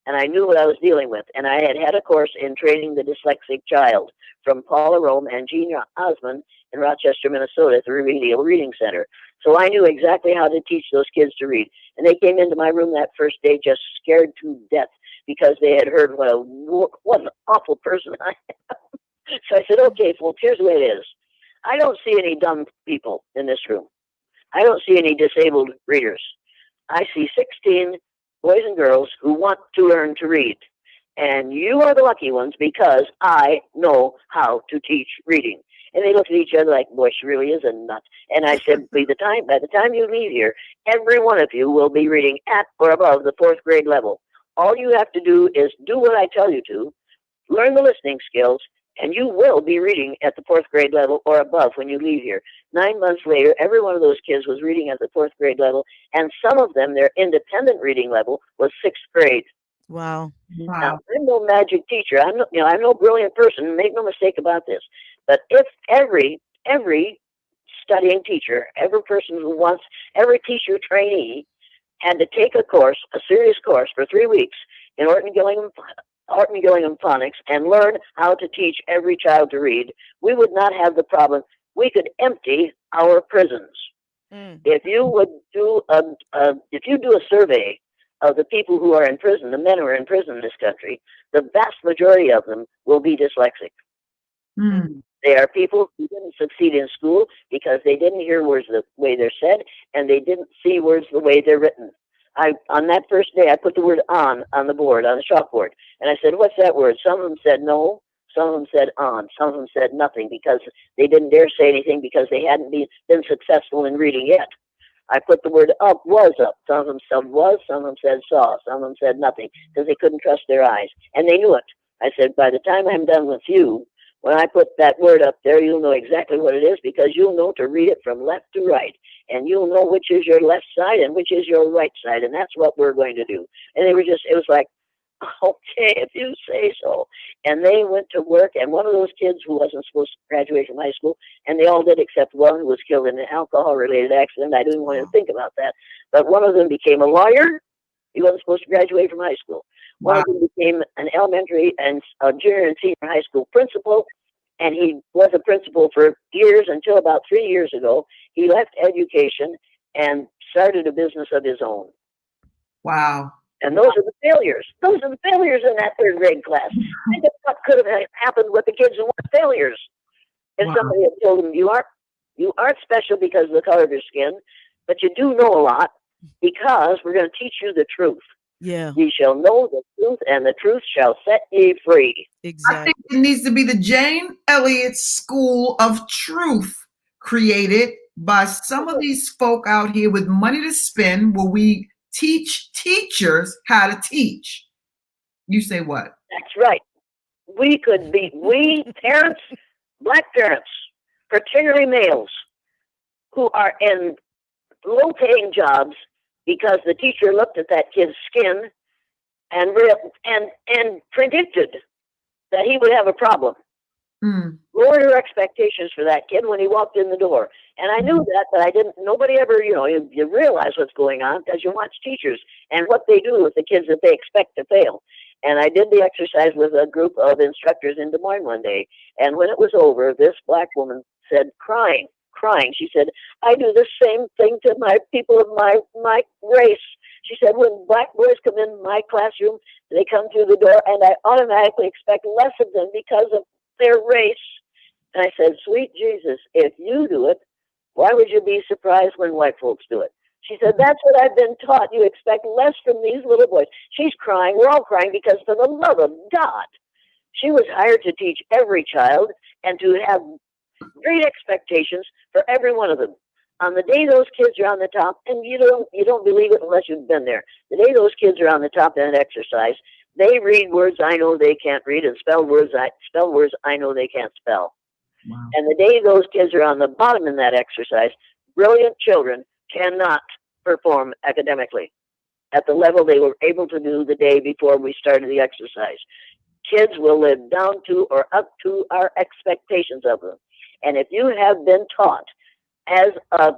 And I knew what I was dealing with. And I had a course in training the dyslexic child from Paula Rome and Gene Osmond in Rochester, Minnesota at the Remedial Reading Center. So I knew exactly how to teach those kids to read. And they came into my room that first day just scared to death because they had heard what an awful person I am. So I said, okay, folks, here's the way it is. I don't see any dumb people in this room. I don't see any disabled readers. I see 16 boys and girls who want to learn to read. And you are the lucky ones because I know how to teach reading. And they looked at each other like, boy, she really is a nut. And I said, by the time you leave here, every one of you will be reading at or above the 4th grade level. All you have to do is do what I tell you to, learn the listening skills, and you will be reading at the 4th grade level or above when you leave here. 9 months later, every one of those kids was reading at the 4th grade level, and some of them, their independent reading level was 6th grade. Wow. Now, I'm no magic teacher. I'm no brilliant person. Make no mistake about this. But if every studying teacher, every person who wants, every teacher trainee had to take a serious course for 3 weeks in Orton Gillingham Phonics and learn how to teach every child to read, we would not have the problem. We could empty our prisons. If you would do a survey of the people who are in prison, the men who are in prison in this country, the vast majority of them will be dyslexic. They are people who didn't succeed in school because they didn't hear words the way they're said and they didn't see words the way they're written. On that first day, I put the word on the board, on the chalkboard, and I said, what's that word? Some of them said no, some of them said on, some of them said nothing because they didn't dare say anything because they hadn't been successful in reading yet. I put the word up, was up. Some of them said was, some of them said saw, some of them said nothing because they couldn't trust their eyes. And they knew it. I said, by the time I'm done with you, when I put that word up there, you'll know exactly what it is because you'll know to read it from left to right. And you'll know which is your left side and which is your right side. And that's what we're going to do. And they were just, it was like, okay, if you say so. And they went to work, and one of those kids who wasn't supposed to graduate from high school, and they all did except one who was killed in an alcohol-related accident. I didn't want to think about that. But one of them became a lawyer. He wasn't supposed to graduate from high school. One of them became an elementary and a junior and senior high school principal, and he was a principal for years until about 3 years ago. He left education and started a business of his own. Wow. And those are the failures. Those are the failures in that third grade class. Think of what could have happened with the kids who weren't failures. If somebody had told them, you aren't special because of the color of your skin, but you do know a lot because we're going to teach you the truth. Yeah. Ye shall know the truth, and the truth shall set ye free. Exactly. I think it needs to be the Jane Elliott School of Truth created by some of these folk out here with money to spend, where we teach teachers how to teach. You say what? That's right. We parents, black parents, particularly males, who are in low-paying jobs because the teacher looked at that kid's skin and predicted that he would have a problem. Lowered her expectations for that kid when he walked in the door. And I knew that, but I didn't, nobody ever, you realize what's going on because you watch teachers and what they do with the kids that they expect to fail. And I did the exercise with a group of instructors in Des Moines one day. And when it was over, this black woman said, crying, she said, I do the same thing to my people of my race. She said, when black boys come in my classroom, they come through the door and I automatically expect less of them because of their race. And I said, sweet Jesus, if you do it, why would you be surprised when white folks do it? She said, that's what I've been taught. You expect less from these little boys. She's crying. We're all crying because for the love of God, she was hired to teach every child and to have great expectations for every one of them. On the day those kids are on the top, and you don't believe it unless you've been there, the day those kids are on the top in an exercise, they read words I know they can't read and spell words I know they can't spell. Wow. And the day those kids are on the bottom in that exercise, brilliant children cannot perform academically at the level they were able to do the day before we started the exercise. Kids will live down to or up to our expectations of them. And if you have been taught as a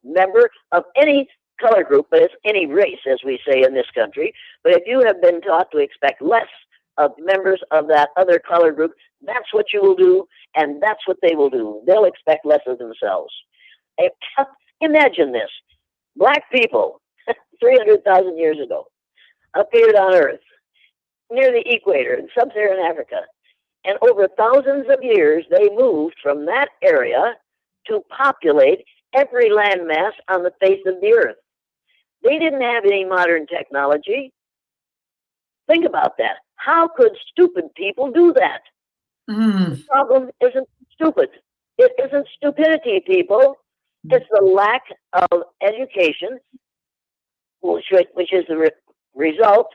member of any color group, but it's any race, as we say in this country, but if you have been taught to expect less of members of that other color group, that's what you will do, and that's what they will do. They'll expect less of themselves. Imagine this. Black people, 300,000 years ago, appeared on Earth, near the equator in sub-Saharan Africa. And over thousands of years, they moved from that area to populate every landmass on the face of the Earth. They didn't have any modern technology. Think about that. How could stupid people do that? The problem isn't stupid. It isn't stupidity, people. It's the lack of education, which is the result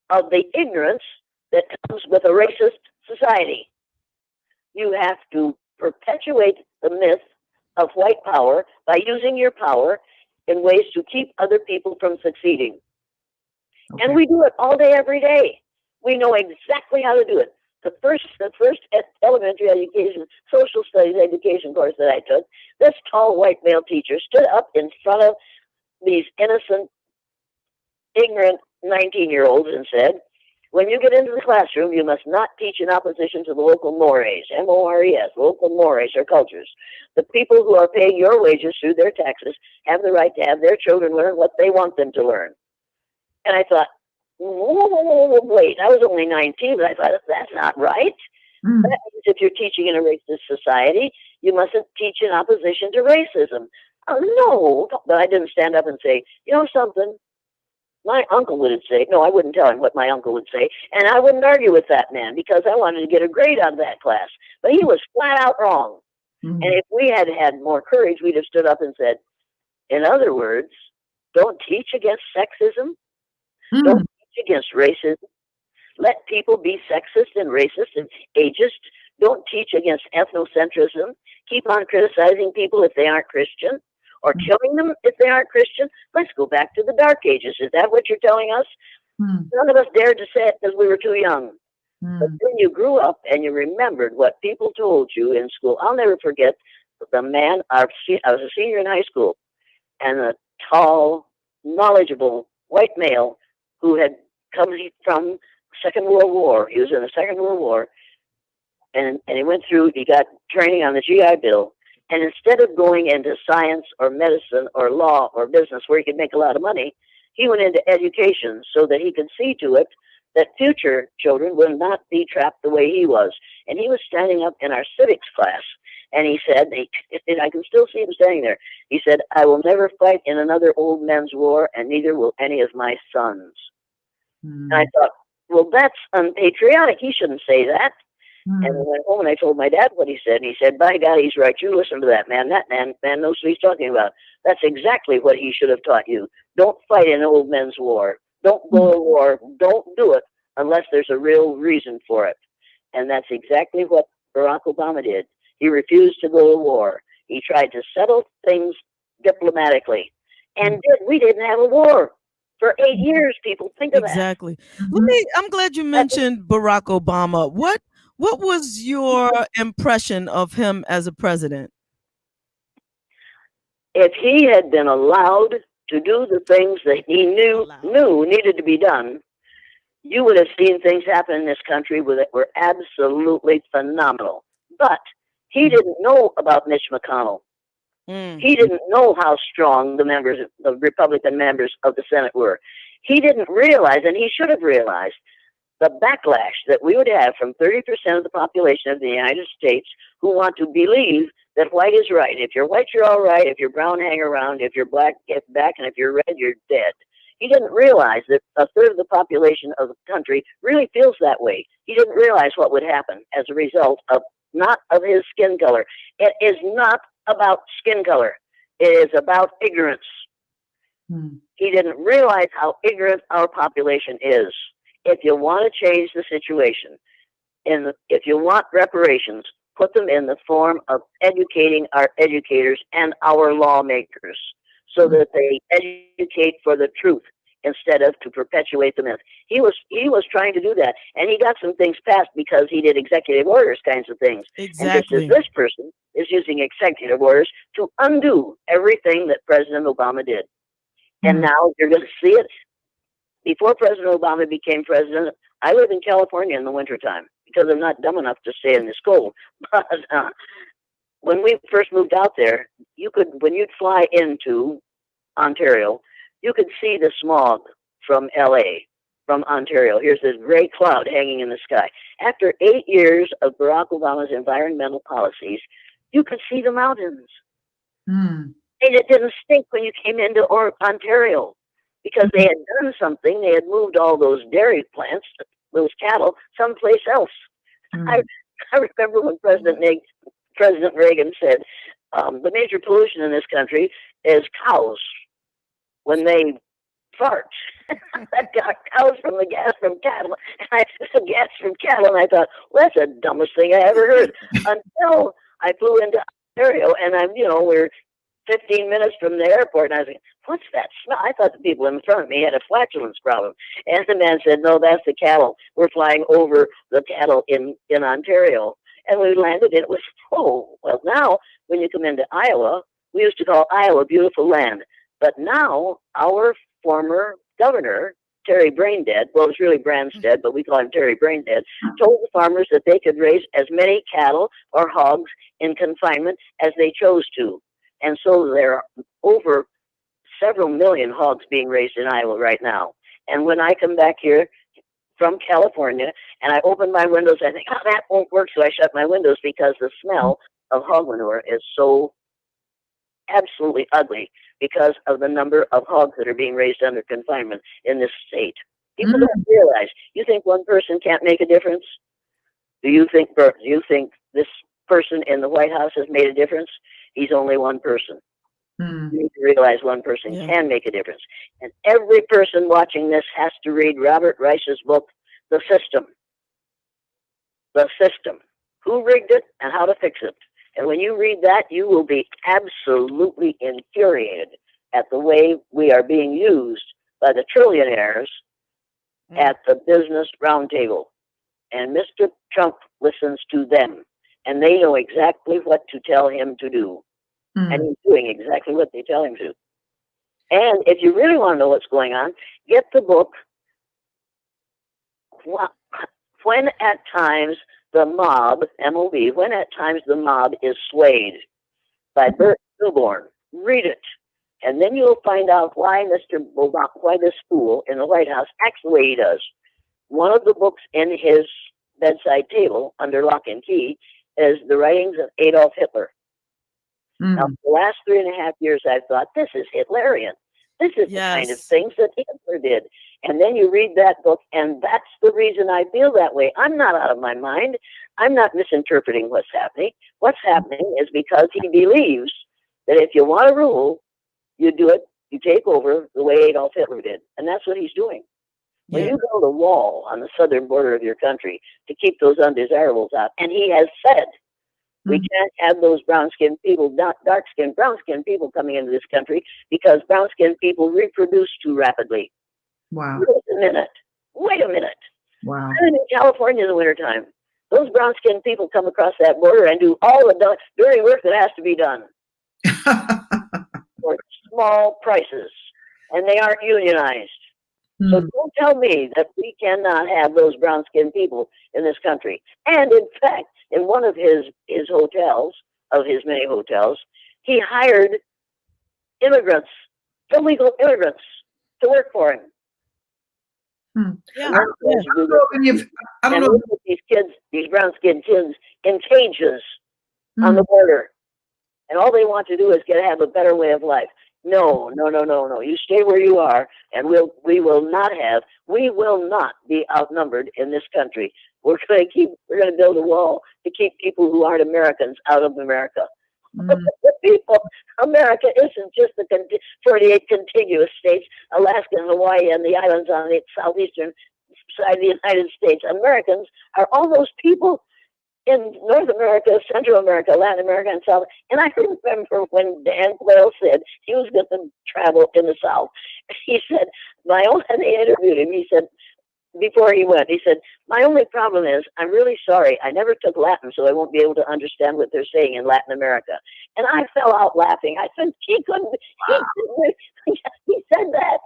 of the ignorance that comes with a racist society. You have to perpetuate the myth of white power by using your power in ways to keep other people from succeeding. Okay. And we do it all day, every day. We know exactly how to do it. The first elementary education, social studies education course that I took, this tall white male teacher stood up in front of these innocent, ignorant 19-year-olds and said, when you get into the classroom, you must not teach in opposition to the local mores, M-O-R-E-S, local mores or cultures. The people who are paying your wages through their taxes have the right to have their children learn what they want them to learn. And I thought, wait, I was only 19, but I thought, that's not right. That means if you're teaching in a racist society, you mustn't teach in opposition to racism. Oh, no, but I didn't stand up and say, you know something? My uncle would say, no, I wouldn't tell him what my uncle would say, and I wouldn't argue with that man because I wanted to get a grade out of that class. But he was flat out wrong. And if we had had more courage, we'd have stood up and said, In other words, don't teach against sexism. Don't teach against racism. Let people be sexist and racist and ageist. Don't teach against ethnocentrism. Keep on criticizing people if they aren't Christian or killing them if they aren't Christian. Let's go back to the Dark Ages. Is that what you're telling us? None of us dared to say it because we were too young. But then you grew up and you remembered what people told you in school. I'll never forget the man, I was a senior in high school, and a tall, knowledgeable white male who had come from Second World War. He was in the Second World War, and he got training on the GI Bill. And instead of going into science or medicine or law or business where he could make a lot of money, he went into education so that he could see to it that future children will not be trapped the way he was. And he was standing up in our civics class, and he said, I can still see him standing there. He said, "I will never fight in another old men's war, and neither will any of my sons." And I thought, well, that's unpatriotic. He shouldn't say that. And I went home and I told my dad what he said. And he said, "By God, he's right. You listen to that man. That man knows what he's talking about. That's exactly what he should have taught you. Don't fight in old men's war. Don't go to war. Don't do it unless there's a real reason for it." And that's exactly what Barack Obama did. He refused to go to war. He tried to settle things diplomatically. And we didn't have a war for 8 years, people. Think of that. Exactly. I'm glad you mentioned Barack Obama. What was your impression of him as a president? If he had been allowed to do the things that he knew needed to be done, you would have seen things happen in this country that were absolutely phenomenal. But he didn't know about Mitch McConnell. He didn't know how strong the Republican members of the Senate were. He didn't realize, and he should have realized, the backlash that we would have from 30% of the population of the United States who want to believe that white is right. If you're white, you're all right. If you're brown, hang around. If you're black, get back. And if you're red, you're dead. He didn't realize that a third of the population of the country really feels that way. He didn't realize what would happen as a result of not of his skin color. It is not about skin color. It is about ignorance. He didn't realize how ignorant our population is. If you want to change the situation, if you want reparations, put them in the form of educating our educators and our lawmakers so that they educate for the truth instead of to perpetuate the myth. He was trying to do that, and he got some things passed because he did executive orders kinds of things. Exactly. And this person is using executive orders to undo everything that President Obama did. And now you're going to see it. Before President Obama became president, I live in California in the wintertime because I'm not dumb enough to stay in this cold. But when we first moved out there, when you'd fly into Ontario, you could see the smog from LA, from Ontario. Here's this gray cloud hanging in the sky. After 8 years of Barack Obama's environmental policies, you could see the mountains. And it didn't stink when you came into Ontario because they had done something. They had moved all those dairy plants, those cattle, someplace else. I remember when President Reagan said, the major pollution in this country is cows when they fart. That got cows from the gas from cattle. And gas from cattle. And I thought, well, that's the dumbest thing I ever heard. Until I flew into Ontario and we're 15 minutes from the airport, and I was like, what's that smell? I thought the people in front of me had a flatulence problem. And the man said, no, that's the cattle. We're flying over the cattle in Ontario. And we landed, and it was, well, now, when you come into Iowa, we used to call Iowa beautiful land. But now, our former governor, Terry Braindead, well, it's really Branstead, but we call him Terry Braindead, told the farmers that they could raise as many cattle or hogs in confinement as they chose to. And so there are over several million hogs being raised in Iowa right now. And when I come back here from California and I open my windows, I think, that won't work. So I shut my windows because the smell of hog manure is so absolutely ugly because of the number of hogs that are being raised under confinement in this state. People don't realize. You think one person can't make a difference? Do you think this person in the White House has made a difference? He's only one person. Mm. You need to realize one person Yeah. can make a difference. And every person watching this has to read Robert Rice's book, The System. The System. Who rigged it and how to fix it. And when you read that, you will be absolutely infuriated at the way we are being used by the trillionaires at the business roundtable. And Mr. Trump listens to them. And they know exactly what to tell him to do. Mm. And he's doing exactly what they tell him to. And if you really want to know what's going on, get the book, When at Times the Mob, M-O-B, When at Times the Mob is Swayed, by Bert Milborn. Read it. And then you'll find out why Mr. Obama, why this fool in the White House acts the way he does. One of the books in his bedside table, under lock and key, is The Writings of Adolf Hitler. Mm. Now, for the last 3.5 years, I've thought, this is Hitlerian. This is the kind of Yes. things that Hitler did. And then you read that book, and that's the reason I feel that way. I'm not out of my mind. I'm not misinterpreting what's happening. What's happening is because he believes that if you want to rule, you do it, you take over the way Adolf Hitler did. And that's what he's doing. When Yeah. you build a wall on the southern border of your country to keep those undesirables out, and he has said, we can't have those brown-skinned people, dark-skinned, brown-skinned people coming into this country because brown-skinned people reproduce too rapidly. Wow. Wait a minute. Wow. I'm in California in the wintertime. Those brown-skinned people come across that border and do all the dirty work that has to be done for small prices, and they aren't unionized. So don't tell me that we cannot have those brown-skinned people in this country. And in fact, in one of his hotels, of his many hotels, he hired immigrants, illegal immigrants, to work for him. Yeah. I don't know if any of, I don't And know. we put these kids, these brown-skinned kids, in cages on the border. And all they want to do is have a better way of life. No. You stay where you are, and we will not be outnumbered in this country. We're going to build a wall to keep people who aren't Americans out of America. America isn't just the 48 contiguous states, Alaska and Hawaii and the islands on the southeastern side of the United States. Americans are all those people in North America, Central America, Latin America, and South. And I remember when Dan Quayle said he was going to travel in the South. He said, and they interviewed him, he said, before he went, he said, my only problem is, I'm really sorry, I never took Latin, so I won't be able to understand what they're saying in Latin America. And I fell out laughing. I said, he said that.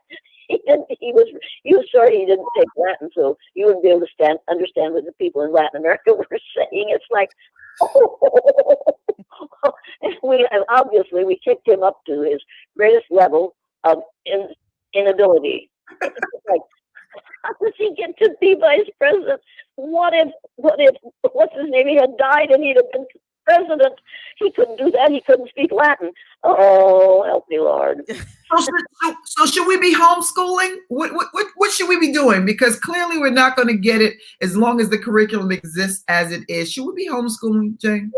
He was sorry he didn't take Latin, so you wouldn't be able to understand what the people in Latin America were saying. It's like, we kicked him up to his greatest level of inability. It's like, how does he get to be vice president? What if what's his name? He had died and he'd have been president. He couldn't do that. He couldn't speak Latin. Oh, help me, Lord. So should we be homeschooling? What should we be doing? Because clearly we're not going to get it as long as the curriculum exists as it is. Should we be homeschooling, Jane?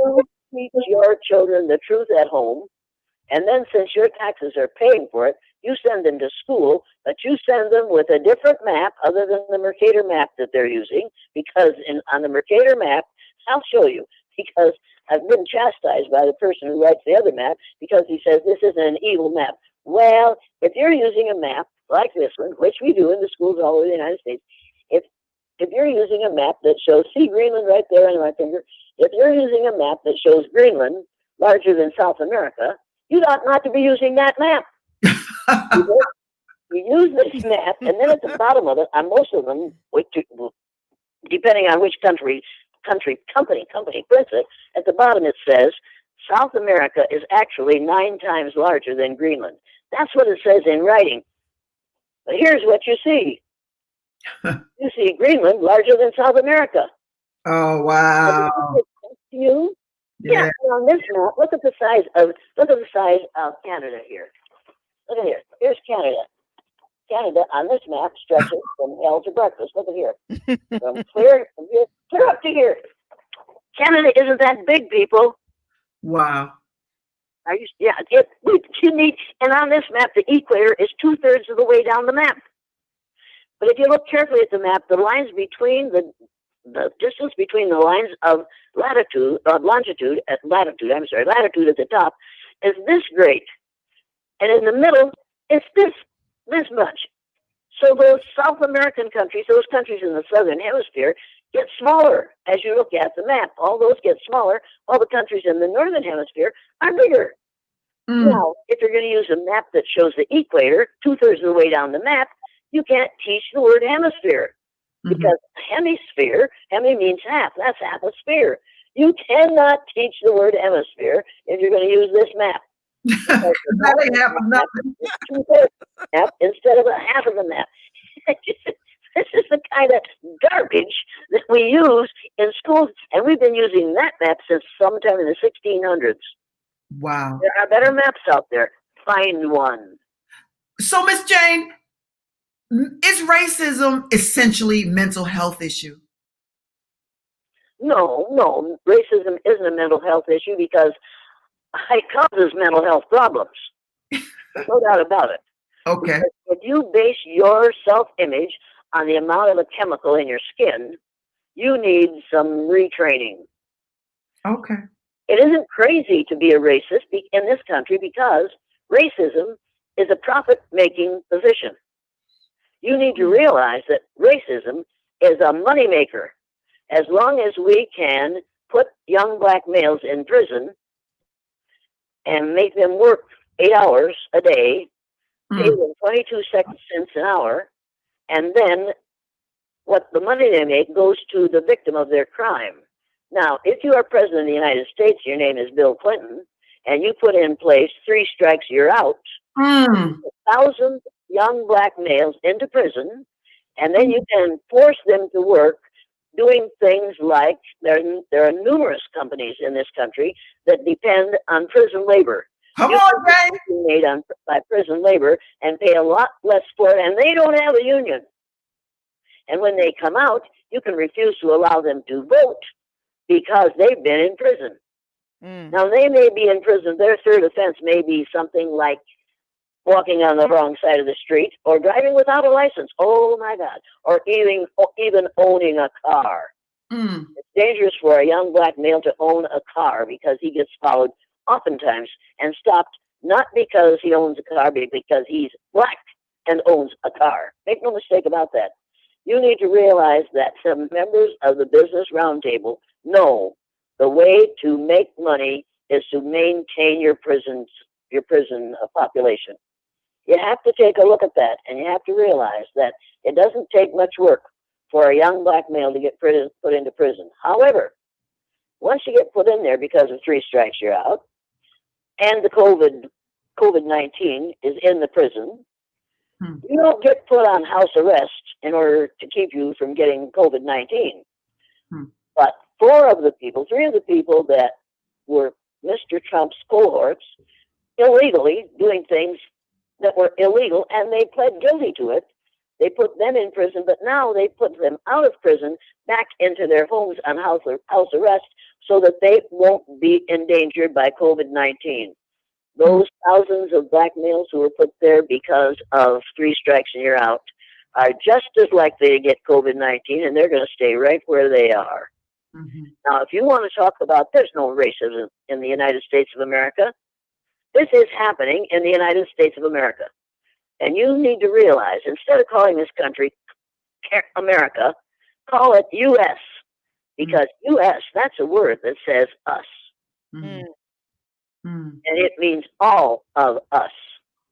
Teach your children the truth at home, and then since your taxes are paying for it, you send them to school, but you send them with a different map other than the Mercator map that they're using, because on the Mercator map, I'll show you, because I've been chastised by the person who writes the other map because he says this is an evil map. Well, if you're using a map like this one, which we do in the schools all over the United States, if you're using a map that shows, see Greenland right there on my finger, if you're using a map that shows Greenland larger than South America, you ought not to be using that map. You use this map, and then at the bottom of it, on most of them, depending on which company prints it, at the bottom it says, South America is actually 9 times larger than Greenland. That's what it says in writing. But here's what you see. You see Greenland larger than South America. Oh, wow. You? Yeah. On this map, look at the size of Canada here. Look at here. Here's Canada. Canada on this map stretches from hell to breakfast. Look at here. From clear up to here. Canada isn't that big, people. Wow. Are you? Yeah. You need, and on this map, the equator is 2/3 of the way down the map. But if you look carefully at the map, the lines between the distance between the lines of latitude at the top is this great, and in the middle it's this much. So those South American countries, those countries in the southern hemisphere, get smaller as you look at the map. All those get smaller, while the countries in the northern hemisphere are bigger. Now, if you're going to use a map that shows the equator 2/3 of the way down the map, you can't teach the word hemisphere. Because hemisphere, hemi means half. That's half a sphere. You cannot teach the word hemisphere if you're going to use this map. That ain't half of nothing. 2/3 map instead of a half of the map. This is the kind of garbage that we use in schools, and we've been using that map since sometime in the 1600s. Wow. There are better maps out there. Find one. So, Miss Jane, is racism essentially mental health issue? No, racism isn't a mental health issue because it causes mental health problems. No doubt about it. Okay. Because if you base your self-image on the amount of a chemical in your skin, you need some retraining. Okay. It isn't crazy to be a racist in this country because racism is a profit-making position. You need to realize that racism is a moneymaker. As long as we can put young black males in prison and make them work 8 hours a day, pay them 22 cents an hour, and then what the money they make goes to the victim of their crime. Now, if you are president of the United States, your name is Bill Clinton, and you put in place 3 strikes, you're out, 1,000 young black males into prison, and then you can force them to work doing things like there are numerous companies in this country that depend on prison labor. Come on, Jane. Made by prison labor and pay a lot less for it, and they don't have a union. And when they come out, you can refuse to allow them to vote because they've been in prison. Now, they may be in prison. Their third offense may be something like walking on the wrong side of the street or driving without a license. Oh, my God. Or even owning a car. It's dangerous for a young black male to own a car because he gets followed oftentimes and stopped not because he owns a car, but because he's black and owns a car. Make no mistake about that. You need to realize that some members of the Business Roundtable know the way to make money is to maintain your prison population. You have to take a look at that, and you have to realize that it doesn't take much work for a young black male to get put into prison. However, once you get put in there because of 3 strikes, you're out, and the COVID-19 is in the prison, you don't get put on house arrest in order to keep you from getting COVID-19. But 3 of the people that were Mr. Trump's cohorts illegally doing things that were illegal, and they pled guilty to it. They put them in prison, but now they put them out of prison back into their homes on house arrest so that they won't be endangered by COVID-19. Those thousands of black males who were put there because of 3 strikes and you're out are just as likely to get COVID-19, and they're going to stay right where they are. Now, if you want to talk about there's no racism in the United States of America, this is happening in the United States of America. And you need to realize, instead of calling this country America, call it U.S. Because U.S., that's a word that says us. And it means all of us.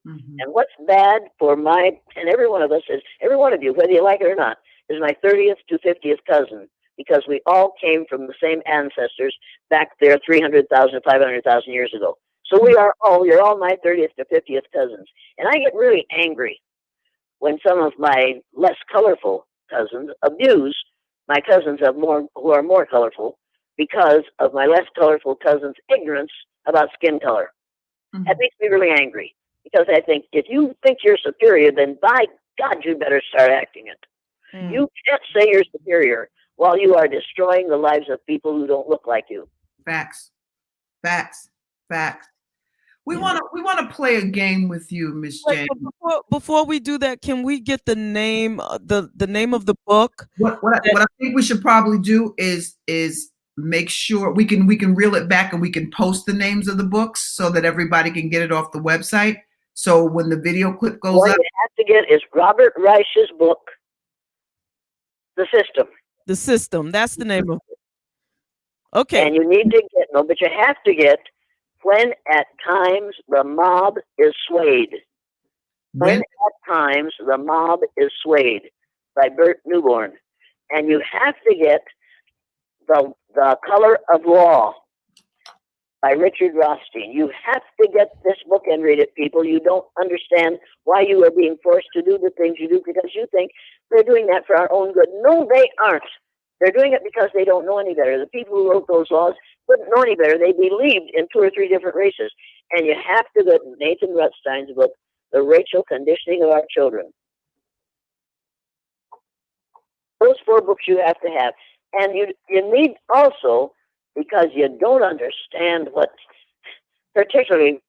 And what's bad for and every one of us is, every one of you, whether you like it or not, is my 30th to 50th cousin, because we all came from the same ancestors back there 300,000, 500,000 years ago. So you're all my 30th to 50th cousins. And I get really angry when some of my less colorful cousins abuse my cousins who are more colorful because of my less colorful cousins' ignorance about skin color. That makes me really angry, because I think if you think you're superior, then by God, you better start acting it. You can't say you're superior while you are destroying the lives of people who don't look like you. Facts. We want to play a game with you, Miss Wait, Jane. but before we do that, can we get the name, the name of the book? What I think we should probably do is make sure we can reel it back and we can post the names of the books so that everybody can get it off the website. So when the video clip goes What up, you have to get is Robert Reich's book, The System. The System. That's the name of it. Okay. And you need to get, no, but you have to get When at Times the Mob is Swayed. When at Times the Mob is Swayed by Bert Newborn. And you have to get The Color of Law by Richard Rothstein. You have to get this book and read it, people. You don't understand why you are being forced to do the things you do because you think they're doing that for our own good. No, they aren't. They're doing it because they don't know any better. The people who wrote those laws didn't know any better. They believed in 2 or 3 different races. And you have to get Nathan Rutstein's book, The Racial Conditioning of Our Children. Those 4 books you have to have. And you need also, because you don't understand what, particularly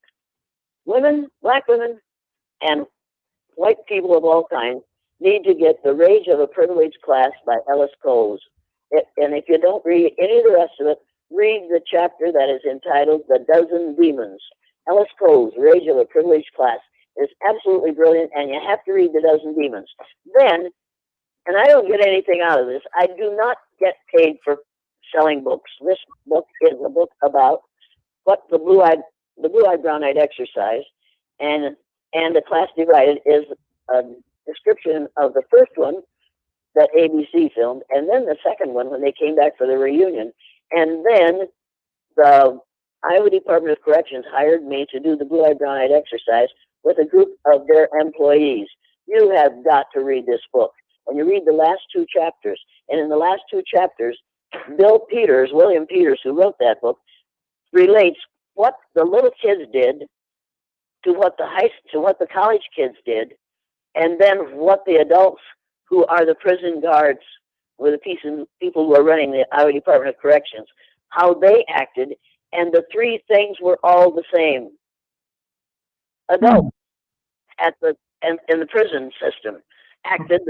women, black women, and white people of all kinds, need to get The Rage of a Privileged Class by Ellis Coles. And if you don't read any of the rest of it, read the chapter that is entitled The Dozen Demons. Ellis Coles, Rage of a Privileged Class, is absolutely brilliant, and you have to read The Dozen Demons. Then, and I don't get anything out of this, I do not get paid for selling books. This book is a book about what the blue-eyed, brown-eyed exercise, and The Class Divided is a description of the first one that ABC filmed, and then the second one when they came back for the reunion. And then the Iowa Department of Corrections hired me to do the blue-eyed, brown-eyed exercise with a group of their employees. You have got to read this book. And you read the last 2 chapters. And in the last 2 chapters, William Peters, who wrote that book, relates what the little kids did to what the college kids did, and then what the adults who are the prison guards or the people who are running the Iowa Department of Corrections, how they acted, and the 3 things were all the same. Adults in the prison system acted,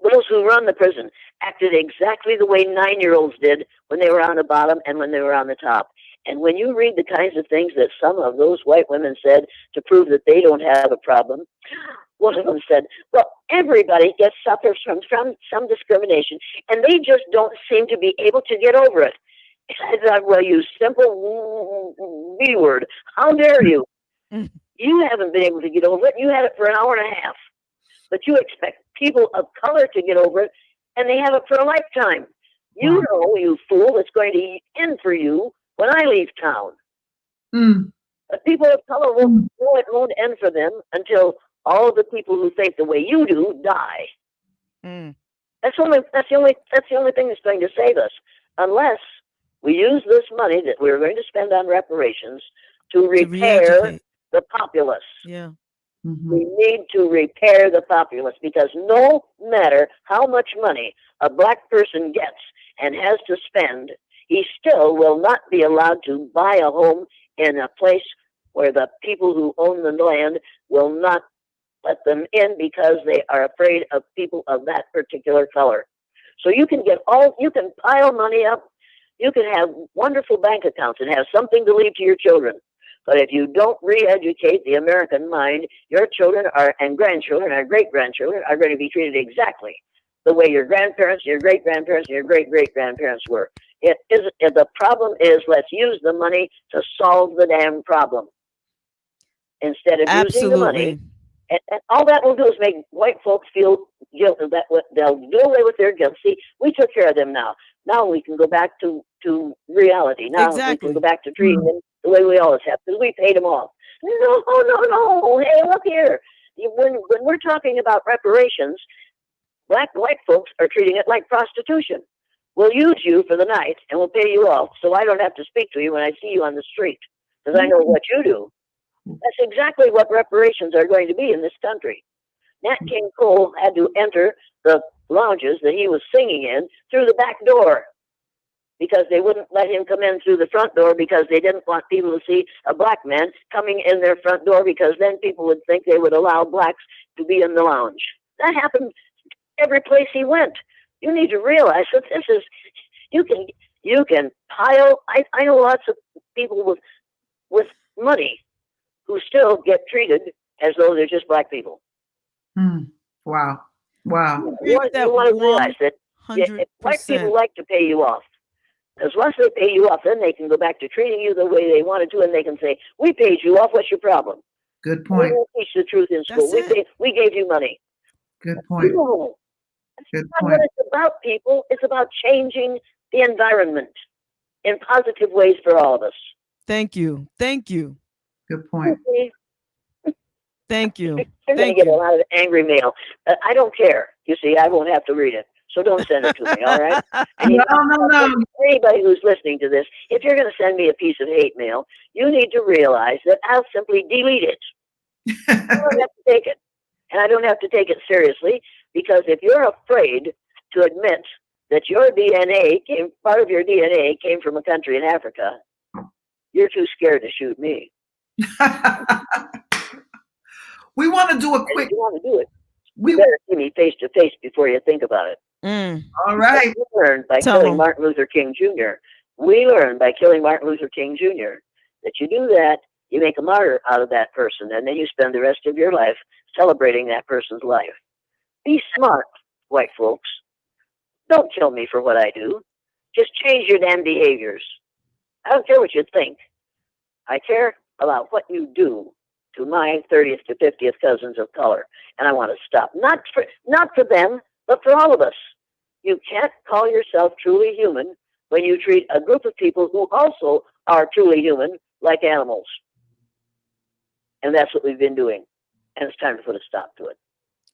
those who run the prison acted exactly the way 9-year-olds did when they were on the bottom and when they were on the top. And when you read the kinds of things that some of those white women said to prove that they don't have a problem, one of them said, well, everybody suffers from some discrimination, and they just don't seem to be able to get over it. And I thought, well, you simple B word, how dare you? You haven't been able to get over it. You had it for an hour and a half. But you expect people of color to get over it, and they have it for a lifetime. You know, you fool, it's going to end for you when I leave town. But people of color won't end for them until all of the people who think the way you do die. That's the only thing that's going to save us, unless we use this money that we're going to spend on reparations to repair the populace. Yeah. We need to repair the populace, because no matter how much money a black person gets and has to spend, he still will not be allowed to buy a home in a place where the people who own the land will not let them in because they are afraid of people of that particular color. So you can pile money up, you can have wonderful bank accounts and have something to leave to your children. But if you don't re-educate the American mind, your children and grandchildren and great-grandchildren are going to be treated exactly the way your grandparents, your great-grandparents, and your great-great-grandparents were. The problem is, let's use the money to solve the damn problem instead of using the money. And all that will do is make white folks feel guilty. They'll do away with their guilt. See, we took care of them now. Now we can go back to reality. Now we can go back to treating them the way we always have, because we paid them off. No. Hey, look here. When we're talking about reparations, white folks are treating it like prostitution. We'll use you for the night and we'll pay you off, so I don't have to speak to you when I see you on the street, because I know what you do. That's exactly what reparations are going to be in this country. Nat King Cole had to enter the lounges that he was singing in through the back door. because they wouldn't let him come in through the front door because they didn't want people to see a black man coming in their front door, because then people would think they would allow blacks to be in the lounge. That happened every place he went. You need to realize that this is, you can pile, I know lots of people with money who still get treated as though they're just black people. Wow. Wow. You want to realize that white people like to pay you off. Because once they pay you off, then they can go back to treating you the way they wanted to, and they can say, we paid you off, what's your problem? Good point. We won't teach the truth in school. We gave you money. Good point. No. Good That's point. not what it's about, people. It's about changing the environment in positive ways for all of us. Thank you. Thank you. Good point. Okay. Thank you. You're going to get a lot of angry mail. I don't care. You see, I won't have to read it. So don't send it to me, all right? No. Anybody who's listening to this, if you're going to send me a piece of hate mail, you need to realize that I'll simply delete it. I don't have to take it. And I don't have to take it seriously, because if you're afraid to admit that your part of your DNA came from a country in Africa, you're too scared to shoot me. We want to do a quick. If you want to do it, you better see me face to face before you think about it. All right. We learned by killing Martin Luther King Jr. That you do that, you make a martyr out of that person, and then you spend the rest of your life celebrating that person's life. Be smart, white folks. Don't kill me for what I do. Just change your damn behaviors. I don't care what you think. I care about what you do to my 30th to 50th cousins of color. And I want to stop. Not for them, but for all of us. You can't call yourself truly human when you treat a group of people who also are truly human like animals. And that's what we've been doing. And it's time to put a stop to it.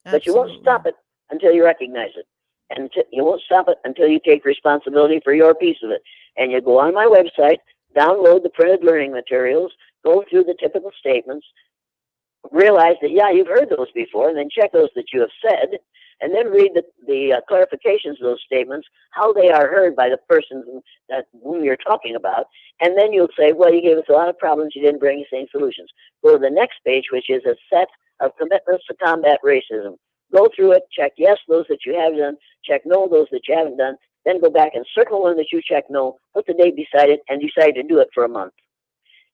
Absolutely. But you won't stop it until you recognize it. And you won't stop it until you take responsibility for your piece of it. And you go on my website, download the printed learning materials, go through the typical statements, realize that, yeah, you've heard those before, and then check those that you have said, and then read the clarifications of those statements, how they are heard by the person whom you're talking about, and then you'll say, well, you gave us a lot of problems, you didn't bring us any solutions. Go to the next page, which is a set of commitments to combat racism. Go through it, check yes, those that you have done, check no, those that you haven't done, then go back and circle one that you check no, put the date beside it, and decide to do it for a month.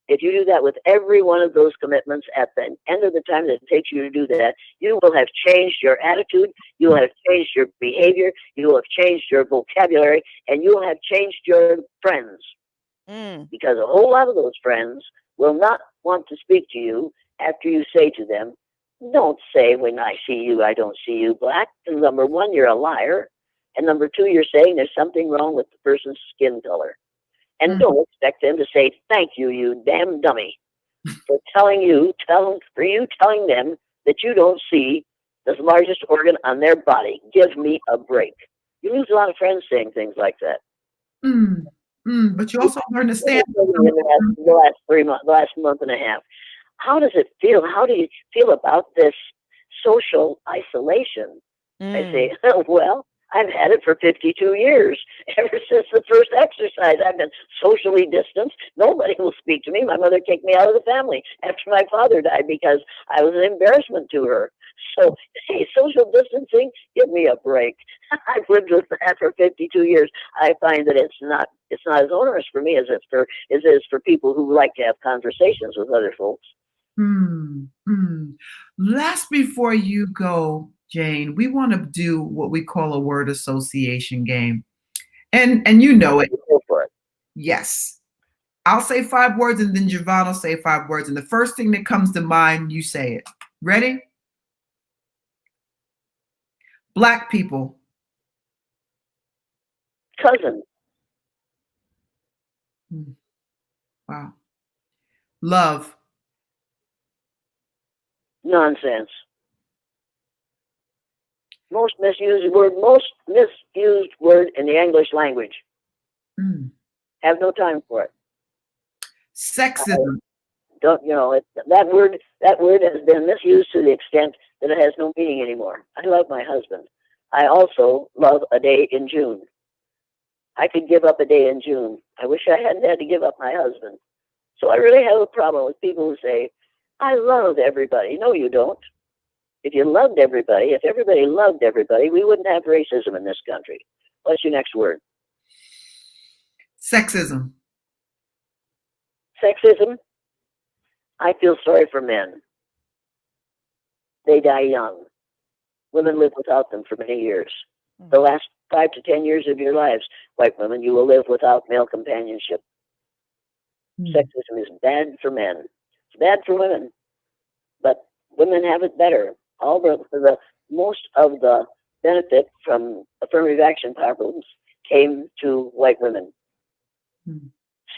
If you do that with every one of those commitments at the end of the time that it takes you to do that, you will have changed your attitude, you will have changed your behavior, you will have changed your vocabulary, and you will have changed your friends. Because a whole lot of those friends will not want to speak to you after you say to them, don't say, when I see you, I don't see you black. And number one, you're a liar. And number two, you're saying there's something wrong with the person's skin color. And don't expect them to say, thank you, you damn dummy, for telling them that you don't see the largest organ on their body. Give me a break. You lose a lot of friends saying things like that. But you also learn to stand. The last month and a half. How does it feel? How do you feel about this social isolation? I say, well, I've had it for 52 years. Ever since the first exercise, I've been socially distanced. Nobody will speak to me. My mother kicked me out of the family after my father died because I was an embarrassment to her. So, hey, social distancing, give me a break. I've lived with that for 52 years. I find that it's not as onerous for me as it is for people who like to have conversations with other folks. Last before you go, Jane, we want to do what we call a word association game. And you know it. Go for it. Yes. I'll say 5 words and then JaVonne will say 5 words. And the first thing that comes to mind, you say it. Ready? Black people. Cousin. Wow. Love. Nonsense. Most misused word in the English language. Have no time for it. Sexism. That word has been misused to the extent that it has no meaning anymore. I love my husband. I also love a day in June. I could give up a day in June. I wish I hadn't had to give up my husband. So I really have a problem with people who say, I love everybody. No, you don't. If you loved everybody, if everybody loved everybody, we wouldn't have racism in this country. What's your next word? Sexism. Sexism. I feel sorry for men. They die young. Women live without them for many years. The last 5 to 10 years of your lives, white women, you will live without male companionship. Sexism is bad for men. It's bad for women. But women have it better. Most of the benefit from affirmative action programs came to white women.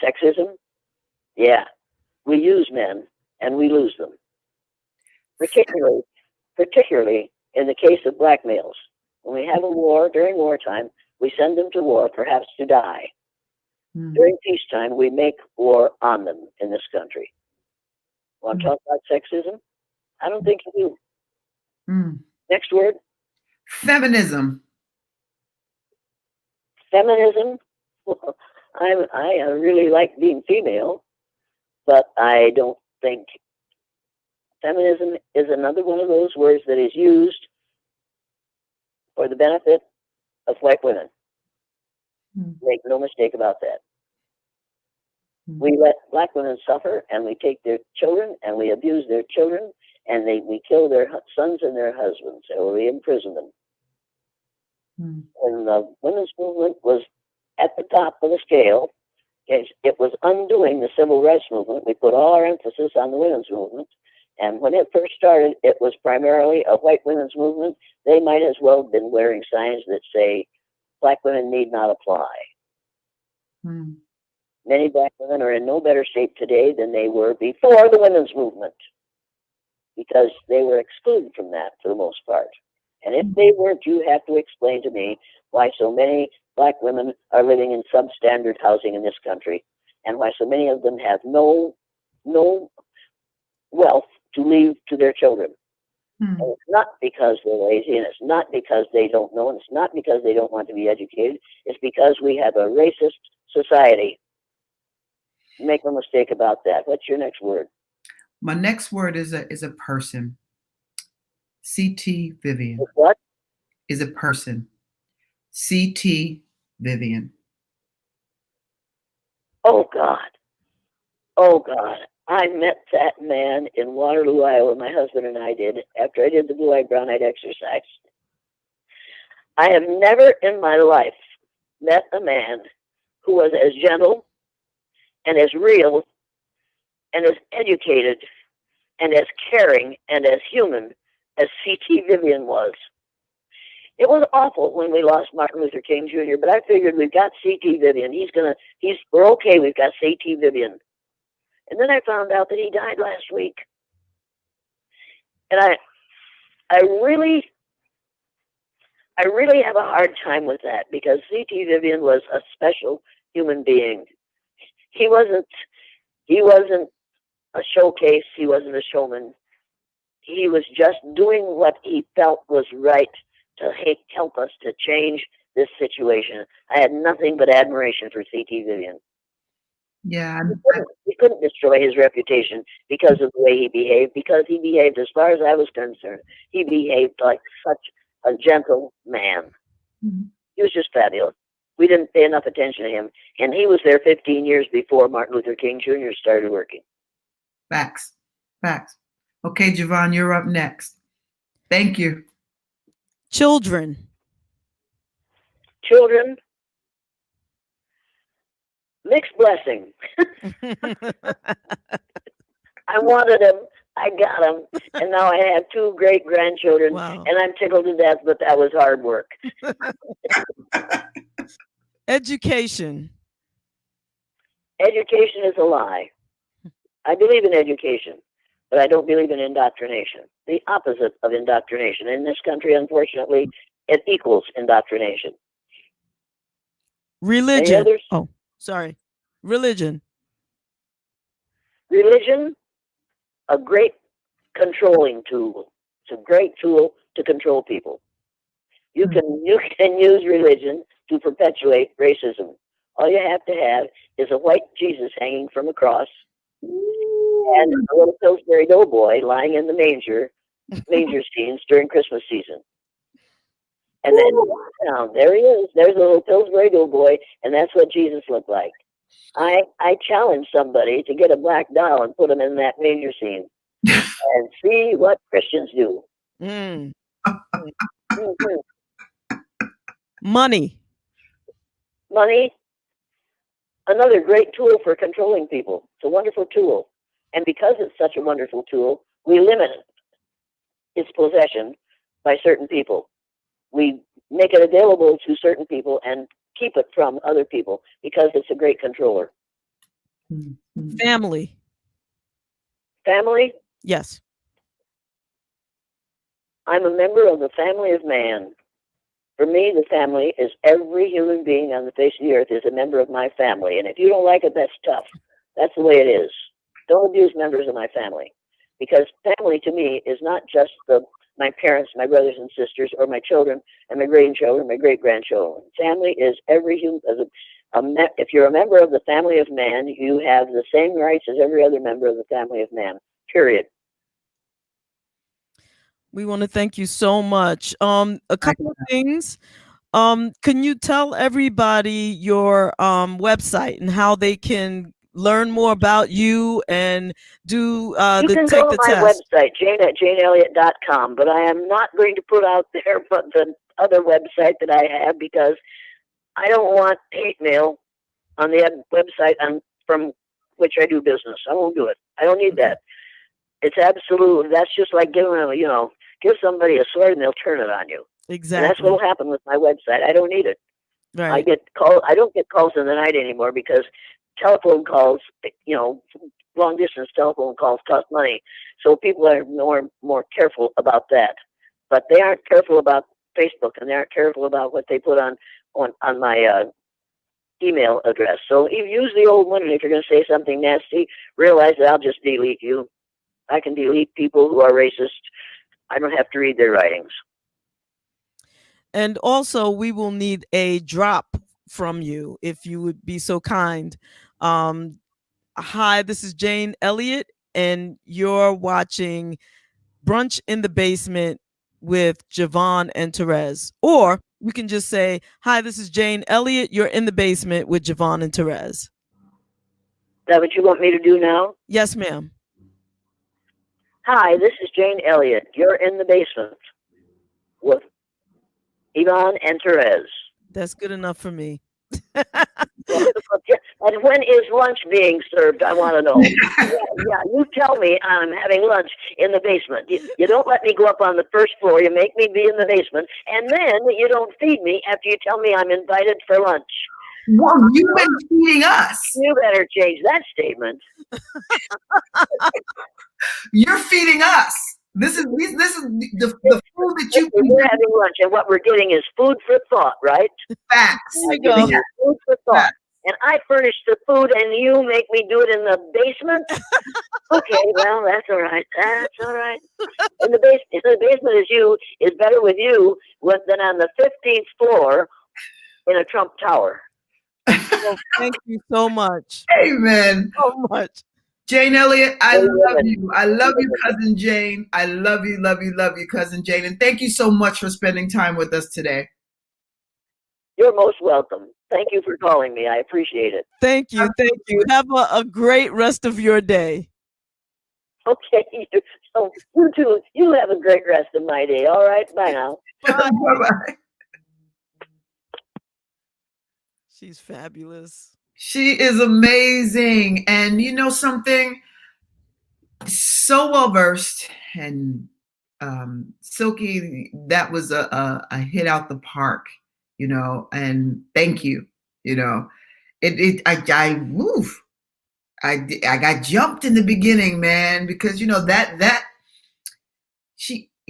Sexism, yeah, we use men and we lose them. Particularly in the case of black males. When we have a war during wartime, we send them to war, perhaps to die. During peacetime, we make war on them in this country. Want to talk about sexism? I don't think you do. Next word? Feminism. Feminism? Well, I really like being female, but I don't think feminism is another one of those words that is used for the benefit of white women. Make no mistake about that. We let black women suffer, and we take their children, and we abuse their children, and we kill their sons and their husbands, or we imprison them. When the women's movement was at the top of the scale, it was undoing the civil rights movement. We put all our emphasis on the women's movement. And when it first started, it was primarily a white women's movement. They might as well have been wearing signs that say, black women need not apply. Many black women are in no better shape today than they were before the women's movement, because they were excluded from that for the most part. And if they weren't, you have to explain to me why so many black women are living in substandard housing in this country, and why so many of them have no wealth to leave to their children. And it's not because they're lazy, and it's not because they don't know, and it's not because they don't want to be educated. It's because we have a racist society. Make no mistake about that. What's your next word? My next word is a person. C.T. Vivian. What? Is a person. C.T. Vivian. Oh, God. Oh, God. I met that man in Waterloo, Iowa, my husband and I did, after I did the blue-eyed, brown-eyed exercise. I have never in my life met a man who was as gentle and as real and as educated and as caring and as human as C.T. Vivian was. It was awful when we lost Martin Luther King Jr., but I figured we've got C.T. Vivian. We're okay. We've got C.T. Vivian. And then I found out that he died last week. And I really have a hard time with that, because C.T. Vivian was a special human being. He wasn't a showcase. He wasn't a showman. He was just doing what he felt was right to help us to change this situation. I had nothing but admiration for C.T. Vivian. Yeah. He couldn't destroy his reputation because of the way he behaved, because he behaved, as far as I was concerned, he behaved like such a gentle man. He was just fabulous. We didn't pay enough attention to him. And he was there 15 years before Martin Luther King Jr. started working. Facts. Okay, JaVonne, you're up next. Thank you. Children. Mixed blessing. I wanted him. I got him. And now I have 2 great grandchildren. Wow. And I'm tickled to death, but that was hard work. Education. Education is a lie. I believe in education, but I don't believe in indoctrination. The opposite of indoctrination. In this country, unfortunately, it equals indoctrination. Religion. Any others? Oh, sorry. Religion. Religion, a great controlling tool. It's a great tool to control people. You can use religion to perpetuate racism. All you have to have is a white Jesus hanging from a cross and a little Pillsbury Doughboy lying in the manger scenes during Christmas season. And then there he is. There's a little Pillsbury Doughboy, and that's what Jesus looked like. I challenge somebody to get a black doll and put him in that manger scene and see what Christians do. Mm. Mhm. Money. Money, another great tool for controlling people. It's a wonderful tool. And because it's such a wonderful tool, we limit its possession by certain people. We make it available to certain people and keep it from other people because it's a great controller. Family. Family, Yes. I'm a member of the family of man. For me, the family is every human being on the face of the earth is a member of my family. And if you don't like it, that's tough. That's the way it is. Don't abuse members of my family. Because family to me is not just my parents, my brothers and sisters, or my children and my grandchildren, my great-grandchildren. Family is every human. If you're a member of the family of man, you have the same rights as every other member of the family of man, period. We want to thank you so much. A couple of things. Can you tell everybody your website and how they can learn more about you and do You can take go the to my test? website, jane@janeelliott.com, but I am not going to put out there the other website that I have because I don't want hate mail on the website from which I do business. I won't do it. I don't need that. It's absolute. That's just like give somebody a sword and they'll turn it on you. Exactly. And that's what will happen with my website. I don't need it. Right. I don't get calls in the night anymore because telephone calls, long distance telephone calls cost money. So people are more careful about that. But they aren't careful about Facebook and they aren't careful about what they put on my email address. So if you use the old one, and if you're going to say something nasty, realize that I'll just delete you. I can delete people who are racist. I don't have to read their writings. And also, we will need a drop from you if you would be so kind. Hi, this is Jane Elliott, and you're watching Brunch in the Basement with JaVonne and Terez. Or you can just say, hi, this is Jane Elliott. You're in the basement with JaVonne and Terez. Is that what you want me to do now? Yes, ma'am. Hi, this is Jane Elliott. You're in the basement with JaVonne and Terez. That's good enough for me. And when is lunch being served? I want to know. Yeah, you tell me I'm having lunch in the basement. You don't let me go up on the first floor. You make me be in the basement. And then you don't feed me after you tell me I'm invited for lunch. Well, you've been feeding us. You better change that statement. You're feeding us. This is the food that you. We're having lunch, and what we're getting is food for thought, right? Facts. There you go. Food for thought. And I furnish the food, and you make me do it in the basement. Okay, well, that's all right. That's all right. In the basement is better with you than on the 15th floor in a Trump Tower. Well, thank you so much. Amen. So much. Jane Elliott, I love you. I love you, cousin Jane. I love you, love you, love you, cousin Jane. And thank you so much for spending time with us today. You're most welcome. Thank you for calling me. I appreciate it. Thank you. Thank you. Have a great rest of your day. Okay. So you too. You have a great rest of my day. All right. Bye now. Bye. Bye-bye. She's fabulous. She is amazing. And you know something? So well versed. And Silky, that was a hit out the park, and thank you. I got jumped in the beginning, man, because that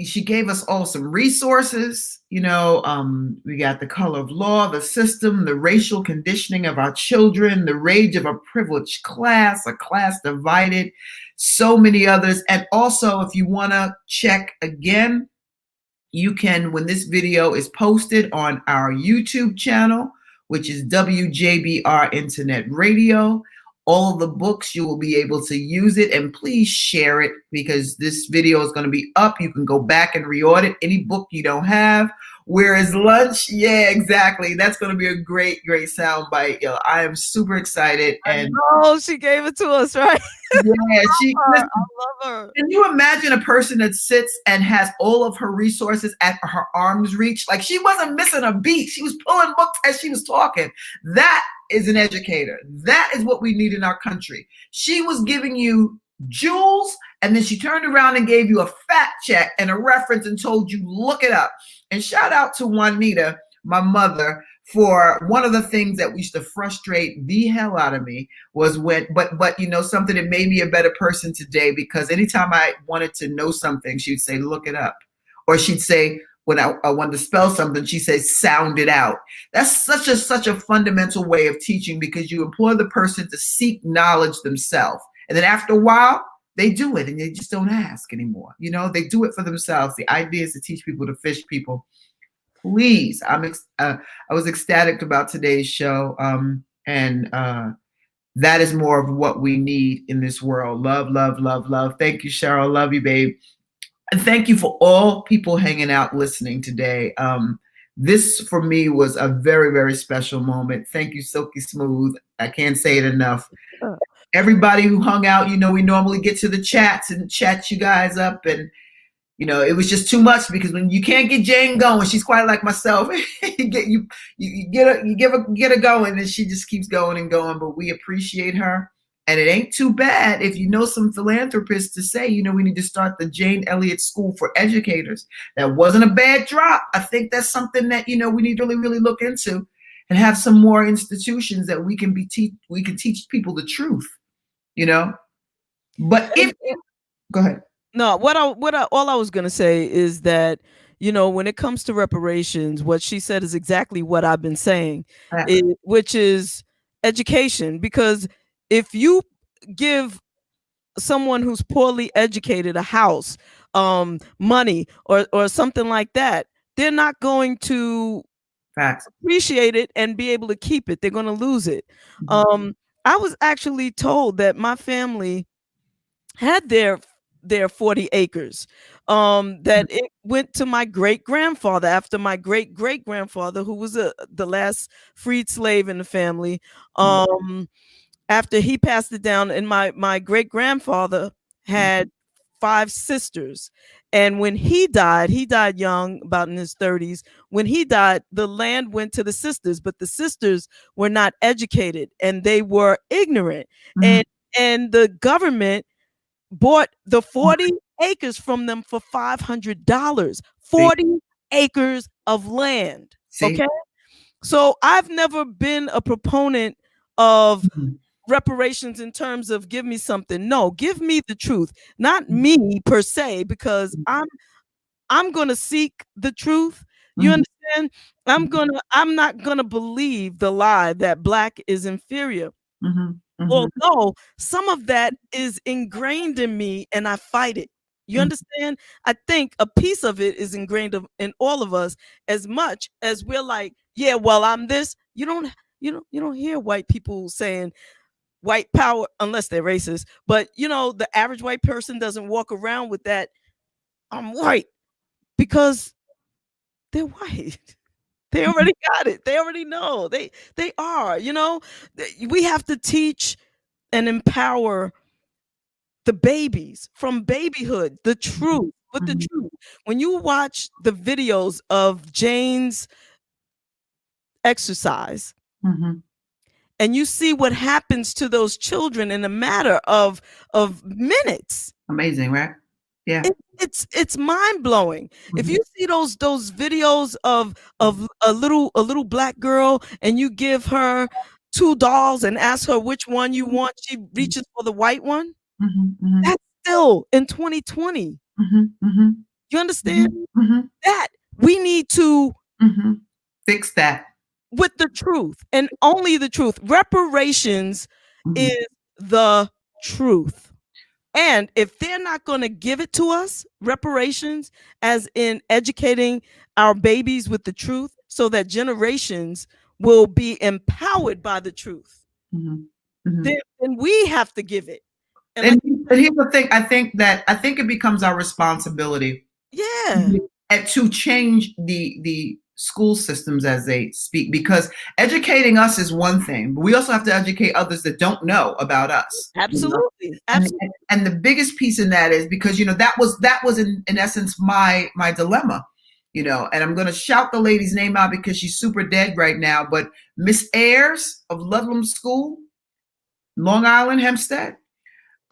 she gave us all some resources. We got the color of law, the system, the racial conditioning of our children, the rage of a privileged class, a class divided, so many others. And also, if you want to check again, you can, when this video is posted on our YouTube channel, which is WJBR Internet Radio, all of the books, you will be able to use it. And please share it, because this video is going to be up. You can go back and reorder any book you don't have. Where is lunch? Yeah, exactly. That's going to be a great sound bite. Yo, I am super excited. And oh, she gave it to us, right? Yeah, I love her. Can you imagine a person that sits and has all of her resources at her arm's reach? Like, she wasn't missing a beat. She was pulling books as she was talking. That is an educator. That is what we need in our country. She was giving you jewels, and then she turned around and gave you a fact check and a reference and told you, look it up. And shout out to Juanita, my mother, for one of the things that used to frustrate the hell out of me was when, but you know, something that made me a better person today, because anytime I wanted to know something, she'd say, look it up. Or she'd say, when I wanted to spell something, she says, sound it out. That's such a fundamental way of teaching, because you employ the person to seek knowledge themselves. And then after a while, they do it and they just don't ask anymore. You know, they do it for themselves. The idea is to teach people to fish people. Please, I was ecstatic about today's show, and that is more of what we need in this world. Love, love, love, love. Thank you, Cheryl. Love you, babe. And thank you for all people hanging out, listening today. This, for me, was a very, very special moment. Thank you, Silky Smooth. I can't say it enough. Everybody who hung out, you know, we normally get to the chats and chat you guys up, and you know, it was just too much, because when you can't get Jane going, she's quite like myself. you get her going, and she just keeps going and going. But we appreciate her, and it ain't too bad if you know some philanthropists to say, you know, we need to start the Jane Elliott School for Educators. That wasn't a bad drop. I think that's something that, you know, we need to really, really look into, and have some more institutions that we can teach people the truth. You know, but go ahead. No, all I was going to say is that, you know, when it comes to reparations, what she said is exactly what I've been saying, which is education. Because if you give someone who's poorly educated a house, money, or something like that, they're not going to appreciate it and be able to keep it. They're going to lose it. Mm-hmm. I was actually told that my family had their 40 acres, that it went to my great-grandfather after my great-great-grandfather, who was the last freed slave in the family. After he passed it down, and my great-grandfather had 5 sisters. And when he died young, about in his 30s. When he died, the land went to the sisters, but the sisters were not educated and they were ignorant. Mm-hmm. And the government bought the 40 acres from them for $500. 40 acres of land. Okay. So I've never been a proponent of reparations in terms of give me something. No, give me the truth, not me per se, because I'm going to seek the truth. You understand? I'm not going to believe the lie that Black is inferior. Although some of that is ingrained in me and I fight it. You understand? I think a piece of it is ingrained in all of us, as much as we're like, yeah, well, I'm this. You don't hear white people saying white power unless they're racist. But you know, the average white person doesn't walk around with that, I'm white, because they're white. They already got it. They already know. They are, you know. We have to teach and empower the babies from babyhood, the truth, with the truth. When you watch the videos of Jane's exercise, and you see what happens to those children in a matter of minutes. Amazing, right? Yeah. It's mind-blowing. If you see those videos of a little Black girl, and you give her 2 dolls and ask her which one you want, she reaches for the white one. That's still in 2020. You understand? That we need to fix that with the truth, and only the truth. Reparations is the truth. And if they're not going to give it to us, reparations, as in educating our babies with the truth so that generations will be empowered by the truth, then we have to give it. And here's the thing, I think it becomes our responsibility to change the school systems as they speak, because educating us is one thing, but we also have to educate others that don't know about us. Absolutely. You know? Absolutely. And the biggest piece in that is because, that was in essence my dilemma, and I'm going to shout the lady's name out because she's super dead right now, but Miss Ayers of Ludlam School, Long Island, Hempstead,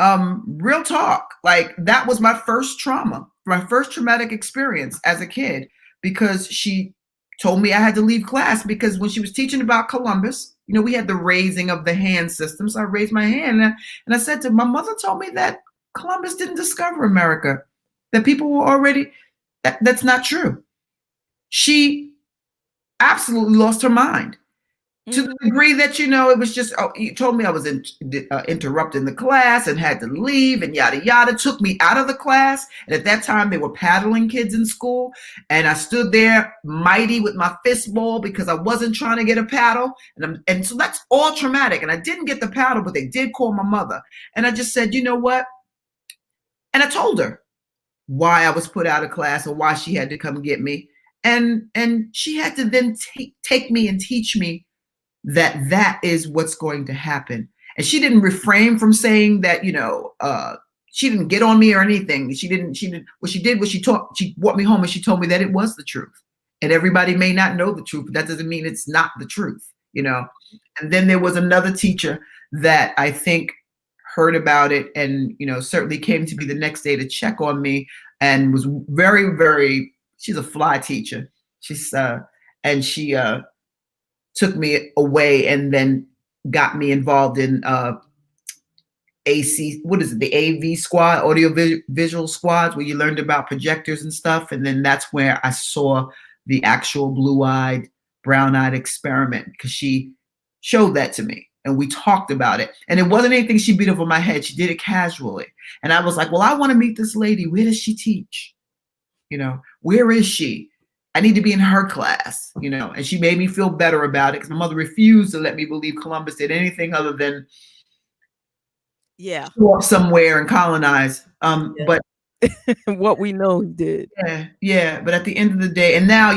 real talk, like that was my first trauma, my first traumatic experience as a kid, because she told me I had to leave class because when she was teaching about Columbus, we had the raising of the hand system. So I raised my hand and I said to my mother told me that Columbus didn't discover America, that people were already, that's not true. She absolutely lost her mind. To the degree that, it was just, you told me I was interrupting the class and had to leave and yada, yada, took me out of the class. And at that time, they were paddling kids in school. And I stood there mighty with my fist ball because I wasn't trying to get a paddle. And so that's all traumatic. And I didn't get the paddle, but they did call my mother. And I just said, you know what? And I told her why I was put out of class or why she had to come get me. And she had to then take me and teach me that is what's going to happen. And she didn't refrain from saying that, she didn't get on me or anything. She didn't, what she did was she brought me home and she told me that it was the truth. And everybody may not know the truth, but that doesn't mean it's not the truth, And then there was another teacher that I think heard about it and, certainly came to me the next day to check on me and was very, very, she's a fly teacher. She's, and she, took me away and then got me involved in AC, what is it, the AV squad, audio visual squads, where you learned about projectors and stuff. And then that's where I saw the actual blue-eyed, brown-eyed experiment, because she showed that to me and we talked about it. And it wasn't anything she beat over my head. She did it casually. And I was like, well, I want to meet this lady. Where does she teach? Where is she? I need to be in her class, and she made me feel better about it because my mother refused to let me believe Columbus did anything other than show up somewhere and colonize. But what we know he did. Yeah. But at the end of the day, and now,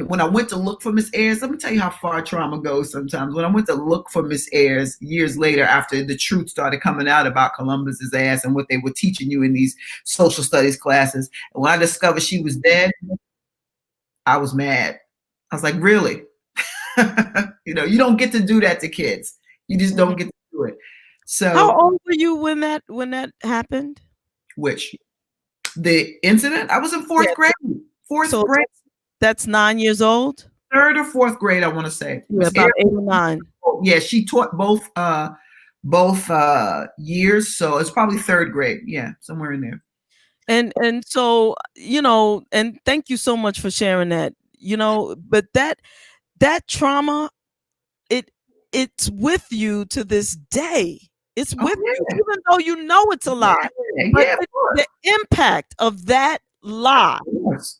when I went to look for Miss Ayers, let me tell you how far trauma goes sometimes. When I went to look for Miss Ayers years later, after the truth started coming out about Columbus's ass and what they were teaching you in these social studies classes, and when I discovered she was dead, I was mad. I was like, really? You don't get to do that to kids. You just don't get to do it. So how old were you when that happened? Which? The incident? I was in fourth grade. Fourth grade. That's 9 years old? Third or fourth grade, I want to say. Yeah, about 8 or 9. Yeah, she taught both years. So it's probably third grade. Yeah, somewhere in there. And so, and thank you so much for sharing that, but that trauma, it's with you to this day. It's with you, even though it's a lie. But the impact of that lie.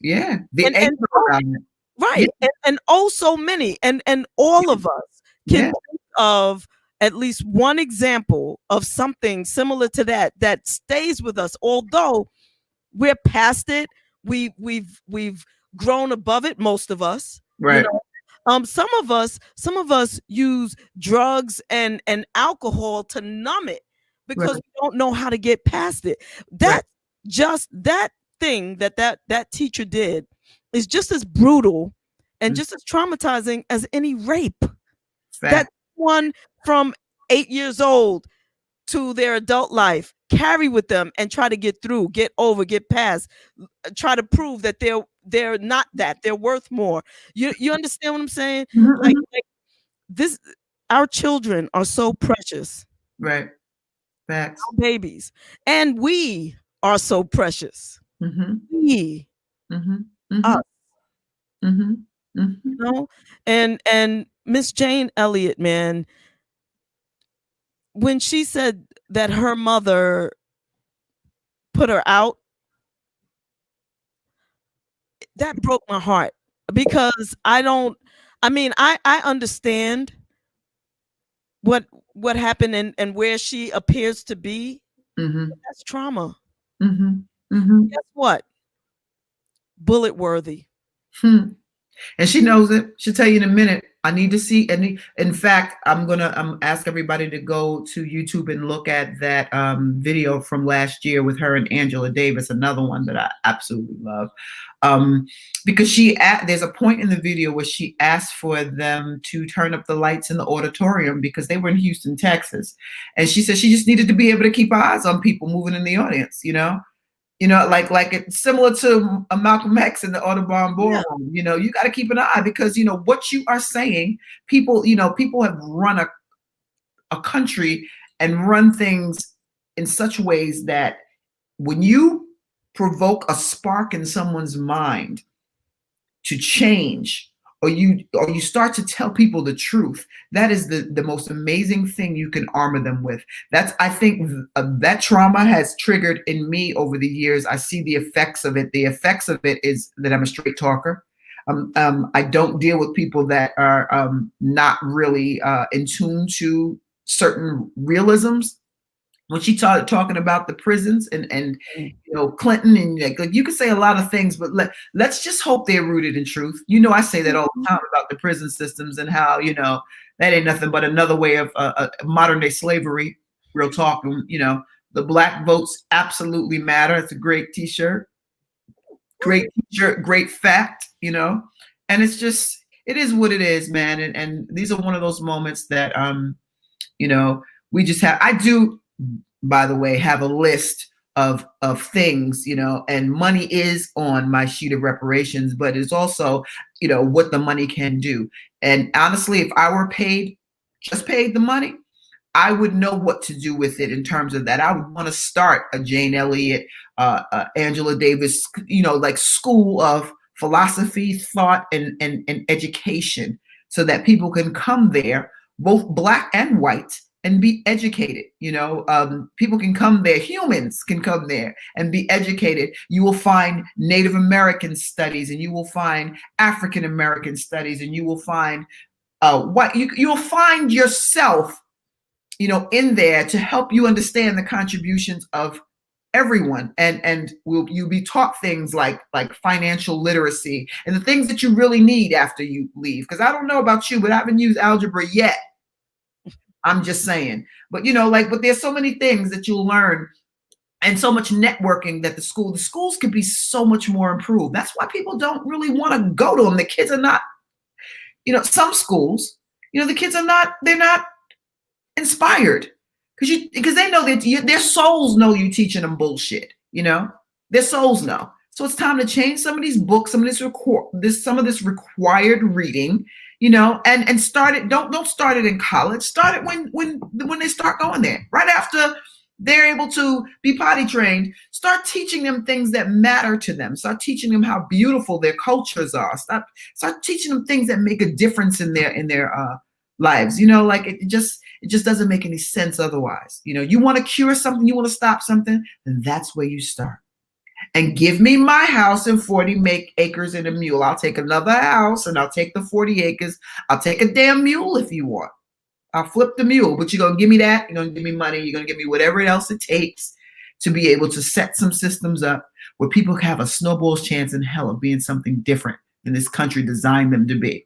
Yeah. The anger around it. Right. Yeah. And so many. And all of us can think of at least one example of something similar to that stays with us, although we're past it. We've grown above it, most of us. Right. Some of us use drugs and alcohol to numb it because we don't know how to get past it. That's just that thing that teacher did is just as brutal and just as traumatizing as any rape. That one from 8 years old to their adult life, carry with them and try to get through, get over, get past, try to prove that they're not that, they're worth more. You understand what I'm saying? Mm-hmm. Like this, our children are so precious. Right. Facts. Our babies. And we are so precious. Mm-hmm. We. Mm-hmm. Us. Mm-hmm. And Miss Jane Elliott, man, when she said that her mother put her out, that broke my heart because I understand what happened and where she appears to be. Mm-hmm. That's trauma. Mm-hmm. Mm-hmm. Guess what? Bullet worthy. Hmm. And she knows it. She'll tell you in a minute. I need to see. And in fact, I'm gonna ask everybody to go to YouTube and look at that video from last year with her and Angela Davis, another one that I absolutely love. Because there's a point in the video where she asked for them to turn up the lights in the auditorium because they were in Houston, Texas, and she said she just needed to be able to keep her eyes on people moving in the audience. Like it's similar to a Malcolm X in the Audubon Ballroom. You got to keep an eye because what you are saying. People have run a country and run things in such ways that when you provoke a spark in someone's mind to change, or you start to tell people the truth, that is the most amazing thing you can armor them with. I think that trauma has triggered in me over the years. I see the effects of it. The effects of it is that I'm a straight talker. I don't deal with people that are not really in tune to certain realisms. When she started talking about the prisons and Clinton, and like you could say a lot of things, but let's just hope they're rooted in truth. I say that all the time about the prison systems and how that ain't nothing but another way of modern day slavery. Real talk. The black votes absolutely matter. It's a great T-shirt. Great T-shirt. Great fact. And it's just, it is what it is, man. And these are one of those moments that we just have. I do, by the way, have a list of things, and money is on my sheet of reparations, but it's also, what the money can do. And honestly, if I were just paid the money, I would know what to do with it in terms of that. I would want to start a Jane Elliott, Angela Davis, like school of philosophy, thought, and education, so that people can come there, both black and white, and be educated. People can come there, humans can come there and be educated. You will find Native American studies, and you will find African American studies, and you will find you'll find yourself, in there to help you understand the contributions of everyone, and you'll be taught things like financial literacy and the things that you really need after you leave. Because I don't know about you, but I haven't used algebra yet. I'm just saying. But but there's so many things that you'll learn, and so much networking that the schools could be so much more improved. That's why people don't really want to go to them. The kids are not, some schools, the kids they're not inspired because they know that their souls know you teaching them bullshit. Their souls know. So it's time to change some of these books, some of this required reading, and start it. Don't start it in college. Start it when they start going there. Right after they're able to be potty trained, start teaching them things that matter to them. Start teaching them how beautiful their cultures are. Start teaching them things that make a difference in their lives. It just doesn't make any sense otherwise. You want to cure something, you want to stop something, then that's where you start. And give me my house and 40 acres and a mule. I'll take another house and I'll take the 40 acres. I'll take a damn mule if you want. I'll flip the mule, but you're going to give me that. You're going to give me money. You're going to give me whatever else it takes to be able to set some systems up where people have a snowball's chance in hell of being something different than this country designed them to be.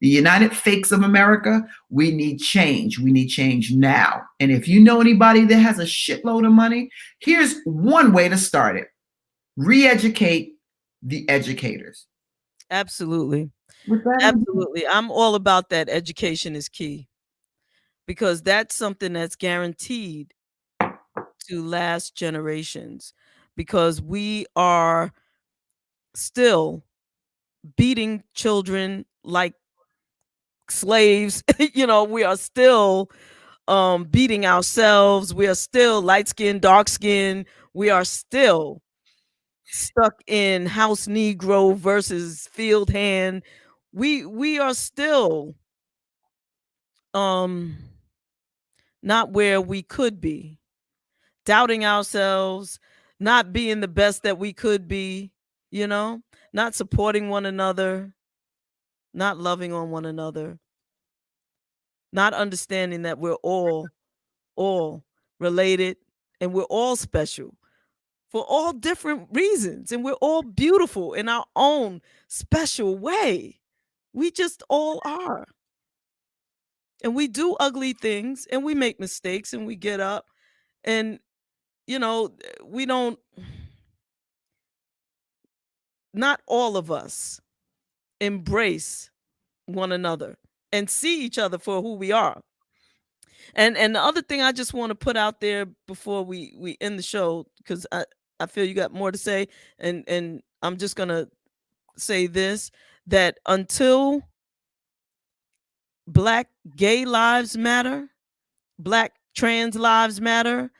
The United Fakes of America, we need change. We need change now. And if you know anybody that has a shitload of money, here's one way to start it. Re-educate the educators. Absolutely. Absolutely. I'm all about that. Education is key, because that's something that's guaranteed to last generations, because we are still beating children like slaves. We are still beating ourselves. We are still light skinned, dark skinned. We are still stuck in house Negro versus field hand. We are still not where we could be. doubting ourselves, not being the best that we could be, you know, not supporting one another, not loving on one another, not understanding that we're all related and we're all special for all different reasons and we're all beautiful in our own special way. We just all are. And we do ugly things and we make mistakes and we get up and we don't, not all of us embrace one another and see each other for who we are. And the other thing I just want to put out there before we end the show, because I feel you got more to say, and I'm just gonna say this, that until Black gay lives matter, Black trans lives matter,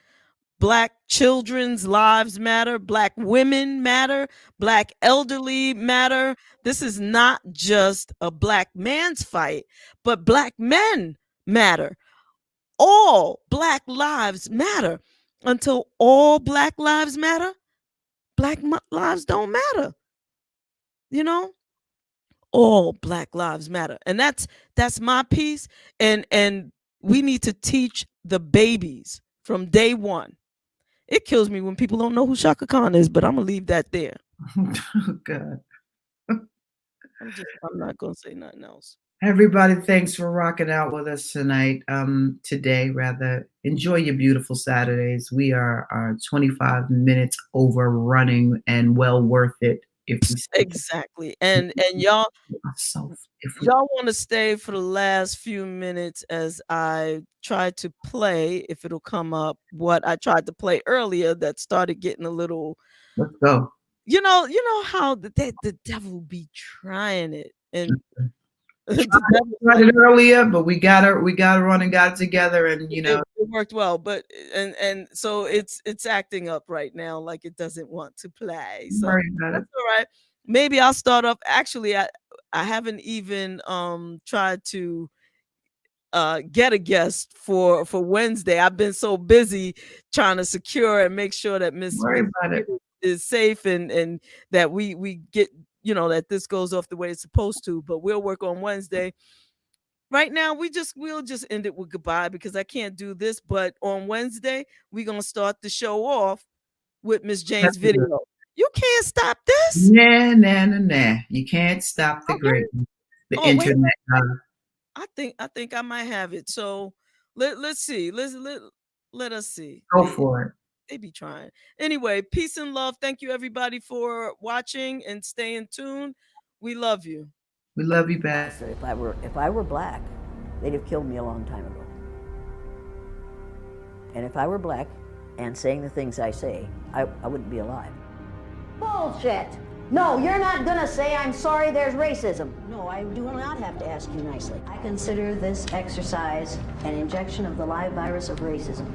Black children's lives matter, Black women matter, Black elderly matter. This is not just a Black man's fight, but Black men matter. All Black lives matter. Until all Black lives matter, lives don't matter. You know, all Black lives matter, and that's my piece. And we need to teach the babies from day one. It kills me when people don't know who Shaka Khan is, but I'm gonna leave that there. Oh, God. I'm not gonna say nothing else. Everybody, thanks for rocking out with us tonight. Today, rather. Enjoy your beautiful Saturdays. We are 25 minutes overrunning and well worth it. If we Exactly. And y'all if y'all want to stay for the last few minutes as I try to play, if it'll come up, what I tried to play earlier that started getting a little, let's go. You know how the devil be trying it. And Tried it earlier, but we got it run and got it together, and it worked well. But and so it's acting up right now, like it doesn't want to play. So that's all right. Maybe I'll start off. Actually, I haven't even tried to get a guest for Wednesday. I've been so busy trying to secure and make sure that Miss is safe and that we get, that this goes off the way it's supposed to. But we'll work on Wednesday. Right now, we'll just end it with goodbye because I can't do this. But on Wednesday, we're gonna start the show off with Miss Jane's video. You can't stop this. Nah. You can't stop the greatness. The internet. I think I might have it. So let's see. Let us see. Go for it. They be trying. Anyway, peace and love. Thank you everybody for watching and staying tuned. We love you. We love you back. If I were Black, they'd have killed me a long time ago. And if I were Black and saying the things I say, I wouldn't be alive. Bullshit! No, you're not gonna say I'm sorry there's racism. No, I do not have to ask you nicely. I consider this exercise an injection of the live virus of racism.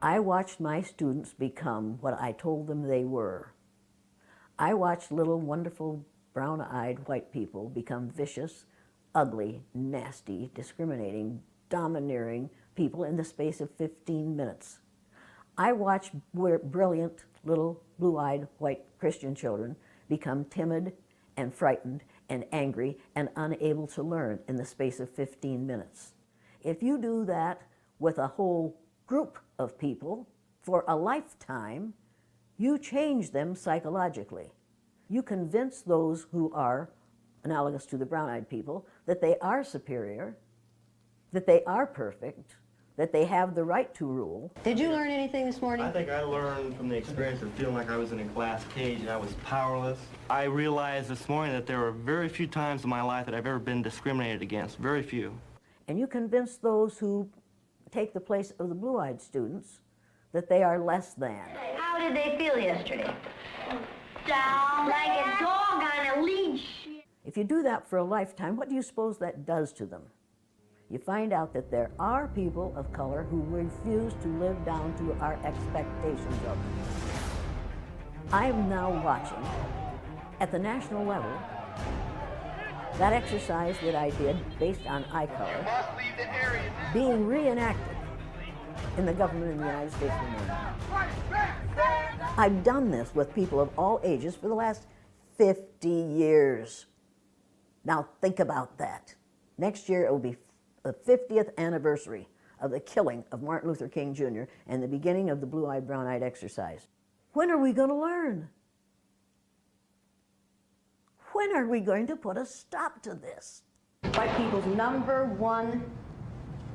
I watched my students become what I told them they were. I watched little, wonderful, brown-eyed white people become vicious, ugly, nasty, discriminating, domineering people in the space of 15 minutes. I watched brilliant, little, blue-eyed, white Christian children become timid and frightened and angry and unable to learn in the space of 15 minutes. If you do that with a whole group of people for a lifetime, you change them psychologically. You convince those who are analogous to the brown-eyed people that they are superior, that they are perfect, that they have the right to rule. Did you learn anything this morning? I think I learned from the experience of feeling like I was in a glass cage and I was powerless. I realized this morning that there were very few times in my life that I've ever been discriminated against, very few. And you convince those who take the place of the blue-eyed students that they are less than. How did they feel yesterday? Down like a dog on a leash. If you do that for a lifetime, what do you suppose that does to them? you find out that there are people of color who refuse to live down to our expectations of them. I am now watching, at the national level, that exercise that I did based on eye color being reenacted in the government of the United States of America. I've done this with people of all ages for the last 50 years. Now think about that. Next year it will be the 50th anniversary of the killing of Martin Luther King Jr. and the beginning of the blue-eyed, brown-eyed exercise. When are we going to learn? When are we going to put a stop to this? White people's number one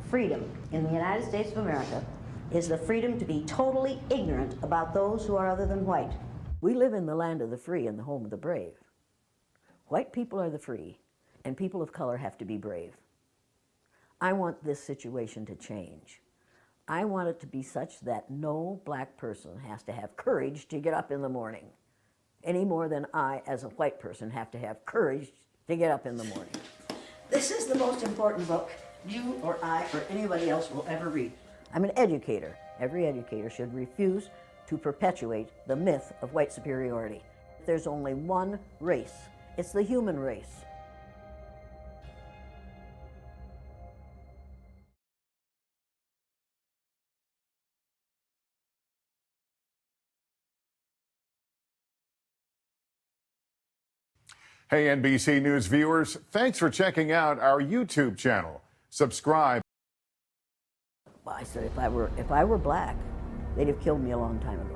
freedom in the United States of America is the freedom to be totally ignorant about those who are other than white. We live in the land of the free and the home of the brave. White people are the free, and people of color have to be brave. I want this situation to change. I want it to be such that no black person has to have courage to get up in the morning, any more than I, as a white person, have to have courage to get up in the morning. This is the most important book you or I or anybody else will ever read. I'm an educator. Every educator should refuse to perpetuate the myth of white superiority. There's only one race. It's the human race. Hey, NBC News viewers, thanks for checking out our YouTube channel. Subscribe. Well, I said if I were black, they'd have killed me a long time ago.